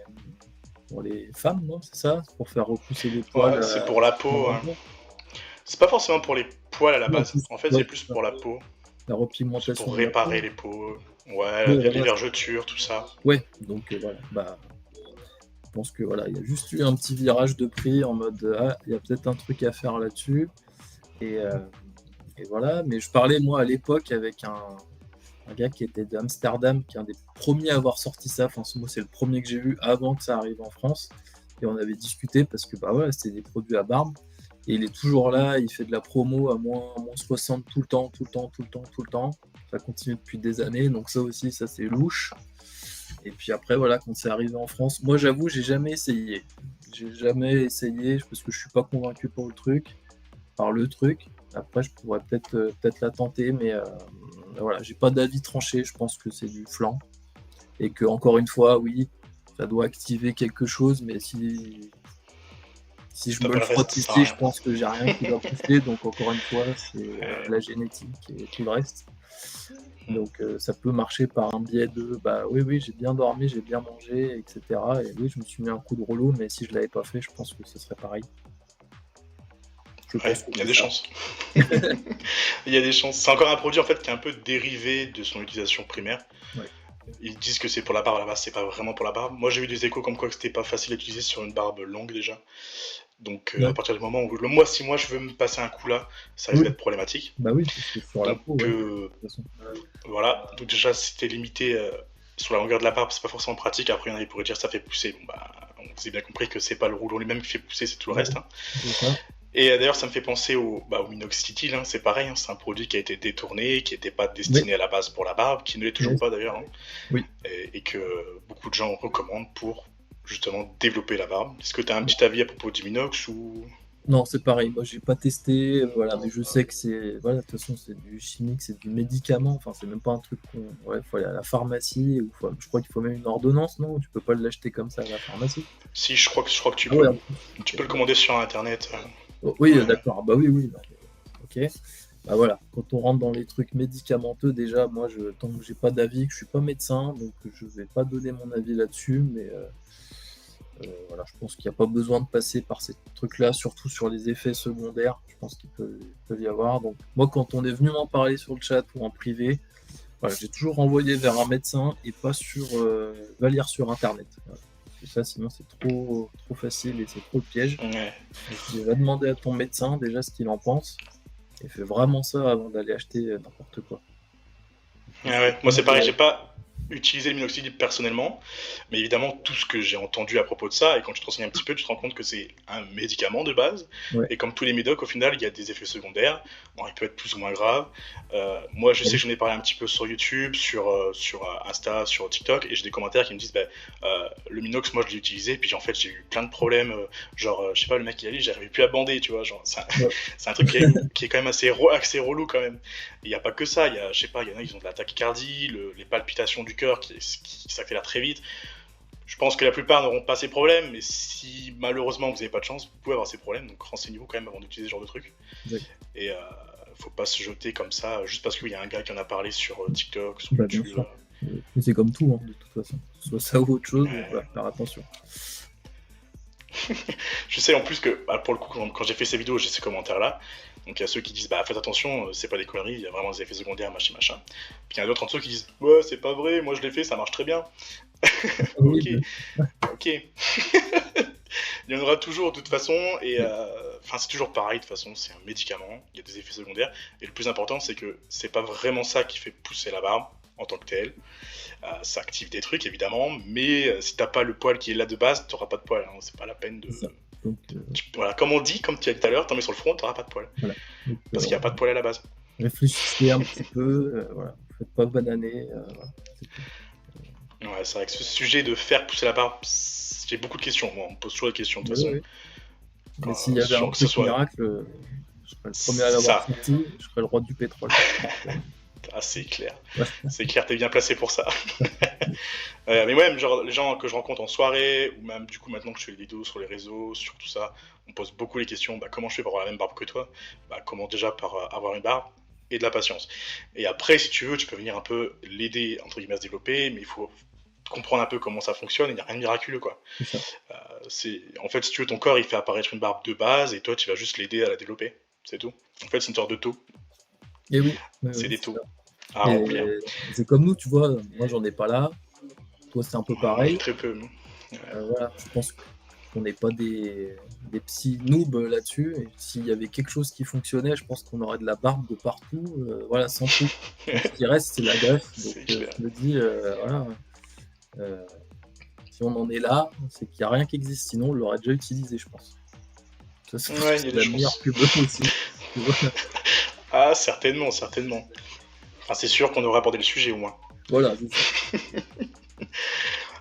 femmes, non? C'est ça? Pour faire repousser les poils Ouais, c'est pour la peau. Hein. avant. C'est pas forcément pour les poils à la Ouais, base. En fait, ouais, c'est plus pour la peau. la C'est repigmentation pour de la réparer peau. les peaux. Ouais, Ouais, les voilà. vergetures, tout ça. Ouais, donc voilà. Bah, je pense que voilà, il y a juste eu un petit virage de prix en mode ah, il y a peut-être un truc à faire là-dessus. Et, euh, et voilà. Mais je parlais moi à l'époque avec un gars qui était d'Amsterdam, qui est un des premiers à avoir sorti ça. Enfin, moi, c'est le premier que j'ai vu avant que ça arrive en France. Et on avait discuté parce que bah ouais, c'était des produits à barbe. Et il est toujours là, il fait de la promo à moins 60 tout le temps, tout le temps, tout le temps, tout le temps. Ça continue depuis des années, donc ça aussi, ça c'est louche. Et puis après, voilà, quand c'est arrivé en France, moi j'avoue, j'ai jamais essayé. J'ai jamais essayé parce que je suis pas convaincu par le truc. Après, je pourrais peut-être la tenter, mais voilà, j'ai pas d'avis tranché. Je pense que c'est du flan et que encore une fois, oui, ça doit activer quelque chose, mais si je me Après le le reste, frotte ça sert à ici, je rien. pense que j'ai rien qui va pousser. Donc encore une fois, c'est la génétique et tout le reste. Donc ça peut marcher par un biais de bah oui, j'ai bien dormi, j'ai bien mangé, etc. Et oui, je me suis mis un coup de rouleau, mais si je l'avais pas fait, je pense que ce serait pareil. Je pense Ouais, que il y a c'est des ça. chances. Il y a des chances. C'est encore un produit en fait qui est un peu dérivé de son utilisation primaire. Ouais. Ils disent que c'est pour la barbe, à la base c'est pas vraiment pour la barbe. Moi j'ai eu des échos comme quoi que c'était pas facile à utiliser sur une barbe longue déjà. Donc à Ouais. partir du moment où moi si moi je veux me passer un coup là, ça risque Oui, d'être problématique. bah oui, parce que sur la Donc peau, ouais, de toute façon. voilà. Donc déjà si t'es limité sur la longueur de la barbe, c'est pas forcément pratique. Après il y en a qui pourraient dire ça fait pousser. Bon bah on s'est bien compris que c'est pas le rouleau lui-même qui fait pousser, c'est tout le Ouais, reste. Hein. c'est ça. Et d'ailleurs, ça me fait penser au minoxidil, hein, c'est pareil, hein, c'est un produit qui a été détourné, qui n'était pas Oui, destiné à la base pour la barbe, qui ne l'est toujours yes. pas d'ailleurs, hein, Oui. et que beaucoup de gens recommandent pour justement développer la barbe. Est-ce que tu as un petit avis à propos du minox ou... Non, c'est pareil. Moi, j'ai pas testé, voilà, mais je sais que c'est, voilà, de toute façon, c'est du chimique, c'est du médicament. Enfin, c'est même pas un truc qu'on, ouais, faut aller à la pharmacie ou je crois qu'il faut même une ordonnance, non? Tu peux pas l'acheter comme ça à la pharmacie. Si, je crois que tu Ah ouais, peux. en plus. Tu Ok. peux le commander sur internet. Oh, oui, Ouais. d'accord. Bah oui, oui. Non, ok. Bah voilà. Quand on rentre dans les trucs médicamenteux, déjà, moi, tant que j'ai pas d'avis, que je suis pas médecin, donc je vais pas donner mon avis là-dessus, mais voilà, je pense qu'il n'y a pas besoin de passer par ces trucs-là, surtout sur les effets secondaires. Je pense qu'il peut y avoir. Donc, moi, quand on est venu m'en parler sur le chat ou en privé, voilà, j'ai toujours renvoyé vers un médecin et pas va lire sur Internet. Voilà. Et ça, sinon, c'est trop facile et c'est trop le piège. Ouais. Donc, va demander à ton médecin déjà ce qu'il en pense et fais vraiment ça avant d'aller acheter n'importe quoi. Ouais, ouais. Moi c'est pareil, j'ai pas utilisé le minoxidil personnellement, mais évidemment, tout ce que j'ai entendu à propos de ça, et quand tu te renseignes un petit peu, tu te rends compte que c'est un médicament de base, Ouais. et comme tous les médocs, au final, il y a des effets secondaires. Bon, il peut être plus ou moins grave. Moi, je sais que j'en ai parlé un petit peu sur YouTube, sur Insta, sur TikTok, et j'ai des commentaires qui me disent, le Minox, moi, je l'ai utilisé, puis en fait, j'ai eu plein de problèmes, je sais pas, le mec, il a dit, j'arrivais plus à bander, tu vois, genre, Ouais. c'est un truc qui est quand même assez relou, quand même. Il n'y a pas que ça, il y a, je sais pas, il y en a, ils ont de la tachycardie, les palpitations du cœur qui s'accélèrent très vite. Je pense que la plupart n'auront pas ces problèmes, mais si malheureusement vous n'avez pas de chance, vous pouvez avoir ces problèmes, donc renseignez-vous quand même avant d'utiliser ce genre de truc. Exact. Et faut pas se jeter comme ça, juste parce qu'il y a un gars qui en a parlé sur TikTok, sur Bah, bien YouTube. sûr. Mais c'est comme tout, hein, de toute façon. Que ce soit ça ou autre chose, Ouais. on va faire attention. Je sais en plus que, pour le coup, quand j'ai fait ces vidéos, j'ai ces commentaires-là. Donc il y a ceux qui disent, faites attention, c'est pas des conneries, il y a vraiment des effets secondaires, machin. Puis il y en a d'autres en dessous qui disent, ouais, c'est pas vrai, moi je l'ai fait, ça marche très bien. Oui, Ok. Il y en aura toujours de toute façon, et c'est toujours pareil de toute façon, c'est un médicament, il y a des effets secondaires, et le plus important c'est que c'est pas vraiment ça qui fait pousser la barbe en tant que tel. Ça active des trucs évidemment, mais si t'as pas le poil qui est là de base, t'auras pas de poil, hein, c'est pas la peine de... c'est ça. Donc, Voilà, comme on dit, comme tu as dit tout à l'heure, t'en mets sur le front, t'auras pas de poil. voilà. Donc, Parce qu'il n'y a pas de poil à la base. réfléchissez un petit peu, voilà. Faites pas bananer. Voilà. C'est tout. Ouais, c'est vrai que ce sujet de faire pousser la barbe, j'ai beaucoup de questions, moi, on me pose toujours des questions de toute façon. Ouais. Quand, Mais s'il y avait un que ce truc soit... miracle, je serais le premier à C'est l'avoir ça. senti, je serais le roi du pétrole. Ah, c'est clair. Ouais. C'est clair, t'es bien placé pour ça. Mais même, genre, les gens que je rencontre en soirée, ou même du coup maintenant que je fais des vidéos sur les réseaux, sur tout ça, on me pose beaucoup les questions, comment je fais pour avoir la même barbe que toi? Comment déjà par avoir une barbe et de la patience. Et après, si tu veux, tu peux venir un peu l'aider, entre guillemets, à se développer, mais il faut comprendre un peu comment ça fonctionne, il n'y a rien de miraculeux, quoi. C'est ça. En fait, si tu veux, ton corps, il fait apparaître une barbe de base, et toi, tu vas juste l'aider à la développer. C'est tout. En fait, c'est une sorte de taux. Et oui, C'est des c'est taux ça. à remplir. C'est comme nous, tu vois, moi j'en ai pas là, toi c'est un peu Moi, j'ai pareil. très peu. Voilà, je pense qu'on n'est pas des petits noobs là-dessus. Et s'il y avait quelque chose qui fonctionnait, je pense qu'on aurait de la barbe de partout, voilà, sans tout. Donc, ce qui reste, c'est la greffe. Donc C'est clair. je me dis, voilà, si on en est là, c'est qu'il n'y a rien qui existe, sinon on l'aurait déjà utilisé, je pense. Ça, c'est Ouais, il y a des la meilleure chances. pub aussi. Tu vois. Ah, certainement. Enfin, c'est sûr qu'on devrait aborder le sujet au moins. Voilà, c'est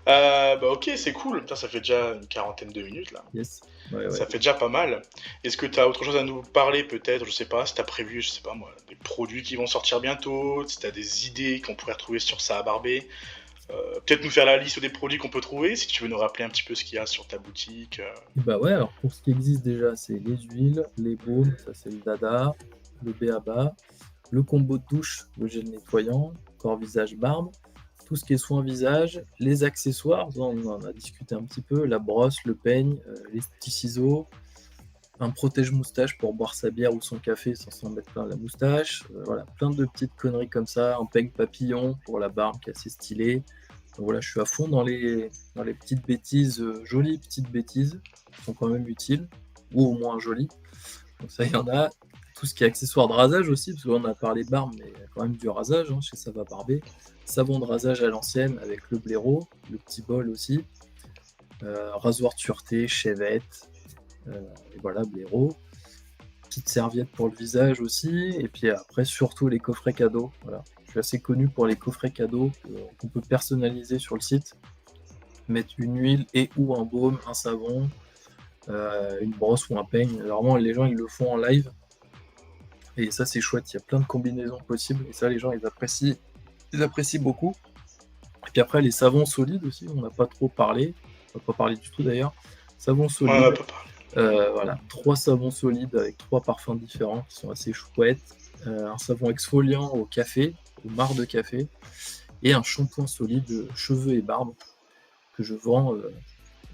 ça. Ok, c'est cool. Putain, ça fait déjà une quarantaine de minutes là. Yes. Ouais. Ça fait déjà pas mal. Est-ce que tu as autre chose à nous parler peut-être? Je sais pas, si tu as prévu, je sais pas moi, des produits qui vont sortir bientôt, si tu as des idées qu'on pourrait retrouver sur ça à barber. Peut-être nous faire la liste des produits qu'on peut trouver, si tu veux nous rappeler un petit peu ce qu'il y a sur ta boutique. Bah ouais, alors pour ce qui existe déjà, c'est les huiles, les baumes, ça c'est le dada, le béaba, le combo de douche, le gel nettoyant, corps visage barbe, tout ce qui est soin visage, les accessoires, on en a discuté un petit peu, la brosse, le peigne, les petits ciseaux, un protège moustache pour boire sa bière ou son café sans s'en mettre plein la moustache, voilà, plein de petites conneries comme ça, un peigne papillon pour la barbe qui est assez stylé. Donc voilà, je suis à fond dans les petites bêtises, jolies petites bêtises, qui sont quand même utiles, ou au moins jolies. Donc ça, il y en a. Tout ce qui est accessoires de rasage aussi, parce qu'on a parlé de barbe, mais il y a quand même du rasage chez Ça va barber. Savon de rasage à l'ancienne avec le blaireau, le petit bol aussi. Rasoir de sûreté, chevette, et voilà, blaireau. Petite serviette pour le visage aussi. Et puis après, surtout les coffrets cadeaux. Voilà. Je suis assez connu pour les coffrets cadeaux qu'on peut personnaliser sur le site. Mettre une huile et ou un baume, un savon, une brosse ou un peigne. Normalement, les gens ils le font en live. Et ça, c'est chouette. Il y a plein de combinaisons possibles. Et ça, les gens, ils apprécient beaucoup. Et puis après, les savons solides aussi. On n'a pas trop parlé. On n'a pas parlé du tout d'ailleurs. Savon solide. Ouais, on n'a pas parlé. Voilà, 3 savons solides avec 3 parfums différents qui sont assez chouettes. Un savon exfoliant au café, au marc de café. Et un shampoing solide cheveux et barbe que je vends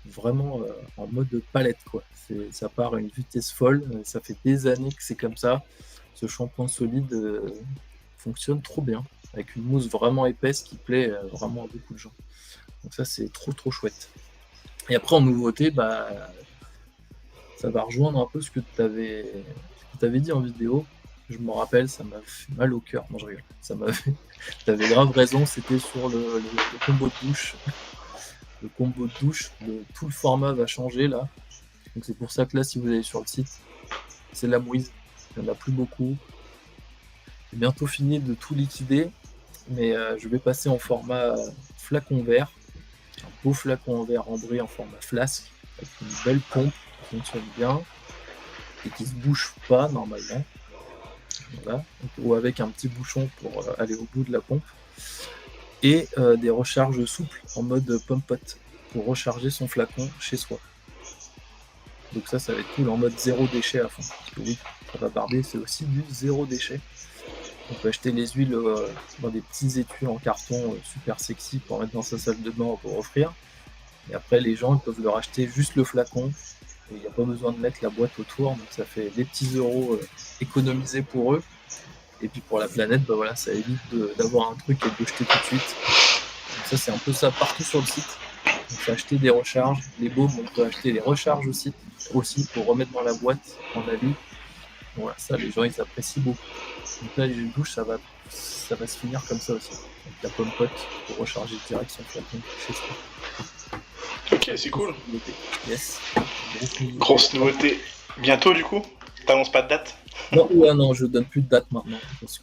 vraiment en mode palette, quoi. Ça part à une vitesse folle. Ça fait des années que c'est comme ça. Ce shampoing solide fonctionne trop bien, avec une mousse vraiment épaisse qui plaît vraiment à beaucoup de gens. Donc ça, c'est trop chouette. Et après, en nouveauté, ça va rejoindre un peu ce que tu avais dit en vidéo. je me rappelle, ça m'a fait mal au cœur. Non, je rigole. Ça m'a fait... T'avais grave raison, c'était sur le combo de douche. Le combo de douche, tout le format va changer là. Donc c'est pour ça que là, si vous allez sur le site, c'est la mouise. Il n'y en a plus beaucoup. J'ai bientôt fini de tout liquider, mais je vais passer en format flacon vert. Un beau flacon en verre ambré en format flasque, avec une belle pompe qui fonctionne bien et qui se bouge pas normalement. Voilà. Ou avec un petit bouchon pour aller au bout de la pompe. Et des recharges souples en mode pump-pot pour recharger son flacon chez soi. Donc ça va être cool en mode zéro déchet à fond. Parce que oui, ça va barber, c'est aussi du zéro déchet. On peut acheter les huiles dans des petits étuis en carton super sexy pour mettre dans sa salle de bain pour offrir. Et après, les gens ils peuvent leur acheter juste le flacon. Et il n'y a pas besoin de mettre la boîte autour. Donc ça fait des petits euros économisés pour eux. Et puis pour la planète, bah voilà, ça évite d'avoir un truc et de le jeter tout de suite. Donc ça, c'est un peu ça partout sur le site. On peut acheter des recharges. Les baumes, on peut acheter les recharges aussi pour remettre dans la boîte en alu. Voilà, ça, les gens, ils apprécient beaucoup. Donc là, les douches, ça va se finir comme ça aussi. Avec la pomme pote pour recharger direct son flacon chez soi. Ok, c'est cool. Yes. Grosse nouveauté. Bientôt, du coup? T'annonces pas de date? Non, je donne plus de date maintenant. Parce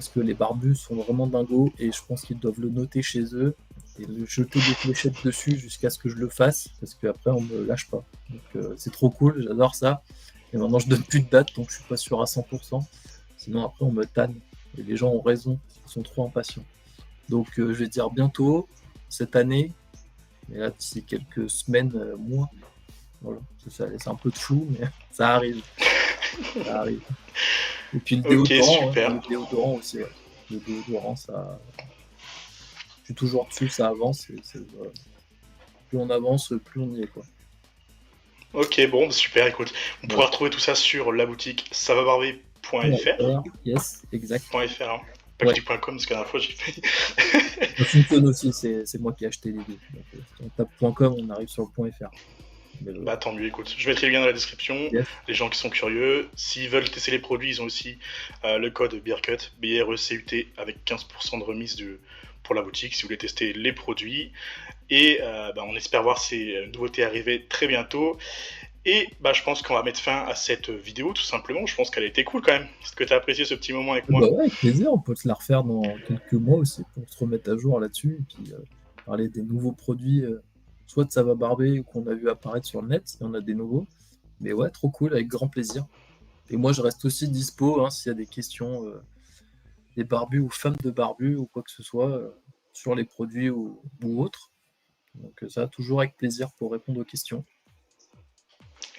que les barbus sont vraiment dingos et je pense qu'ils doivent le noter chez eux et le jeter des fléchettes dessus jusqu'à ce que je le fasse parce qu'après on me lâche pas. Donc c'est trop cool, j'adore ça. Et maintenant je donne plus de date donc je suis pas sûr à 100%. Sinon après on me tanne et les gens ont raison, ils sont trop impatients. Donc je vais dire bientôt, cette année, mais là d'ici quelques semaines, mois. Voilà, ça laisse un peu de flou mais ça arrive. Ça arrive. Et puis le déodorant, le déodorant aussi. Ouais. Le déodorant, ça. Je suis toujours dessus, ça avance. Plus on avance, plus on y est, quoi. Ok, bon, super, écoute. On pourra retrouver tout ça sur la boutique savabarber.fr. Yes, exact. .fr, hein. Pas que du .com, parce que la dernière fois j'ai fait. Ça fonctionne aussi, c'est moi qui ai acheté les deux. Donc, on tape .com, on arrive sur le .fr. Bah tant mieux, écoute. Je mettrai le lien dans la description. Yes. Les gens qui sont curieux, s'ils veulent tester les produits, ils ont aussi le code BEERCUT, BRECUT, avec 15% de remise pour la boutique si vous voulez tester les produits. Et on espère voir ces nouveautés arriver très bientôt. Et je pense qu'on va mettre fin à cette vidéo tout simplement. Je pense qu'elle a été cool quand même. Est-ce que tu as apprécié ce petit moment avec moi? Ouais, avec plaisir. On peut se la refaire dans quelques mois aussi pour se remettre à jour là-dessus. Et puis parler des nouveaux produits. Soit de Ça va barber ou qu'on a vu apparaître sur le net, il y en a des nouveaux. Mais ouais, trop cool, avec grand plaisir. Et moi, je reste aussi dispo s'il y a des questions des barbus ou femmes de barbus ou quoi que ce soit sur les produits ou autres. Donc ça, toujours avec plaisir pour répondre aux questions.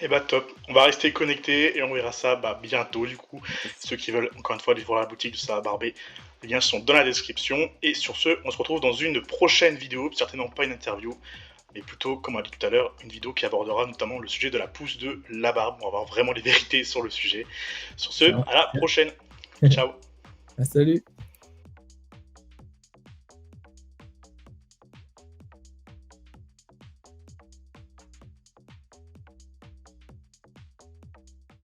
Et top, on va rester connectés et on verra ça bientôt du coup. Ceux qui veulent encore une fois aller voir la boutique de Ça va barber, les liens sont dans la description. Et sur ce, on se retrouve dans une prochaine vidéo, certainement pas une interview, mais plutôt, comme on a dit tout à l'heure, une vidéo qui abordera notamment le sujet de la pousse de la barbe. On va voir vraiment les vérités sur le sujet. Sur ce, à la prochaine. Ciao. Salut.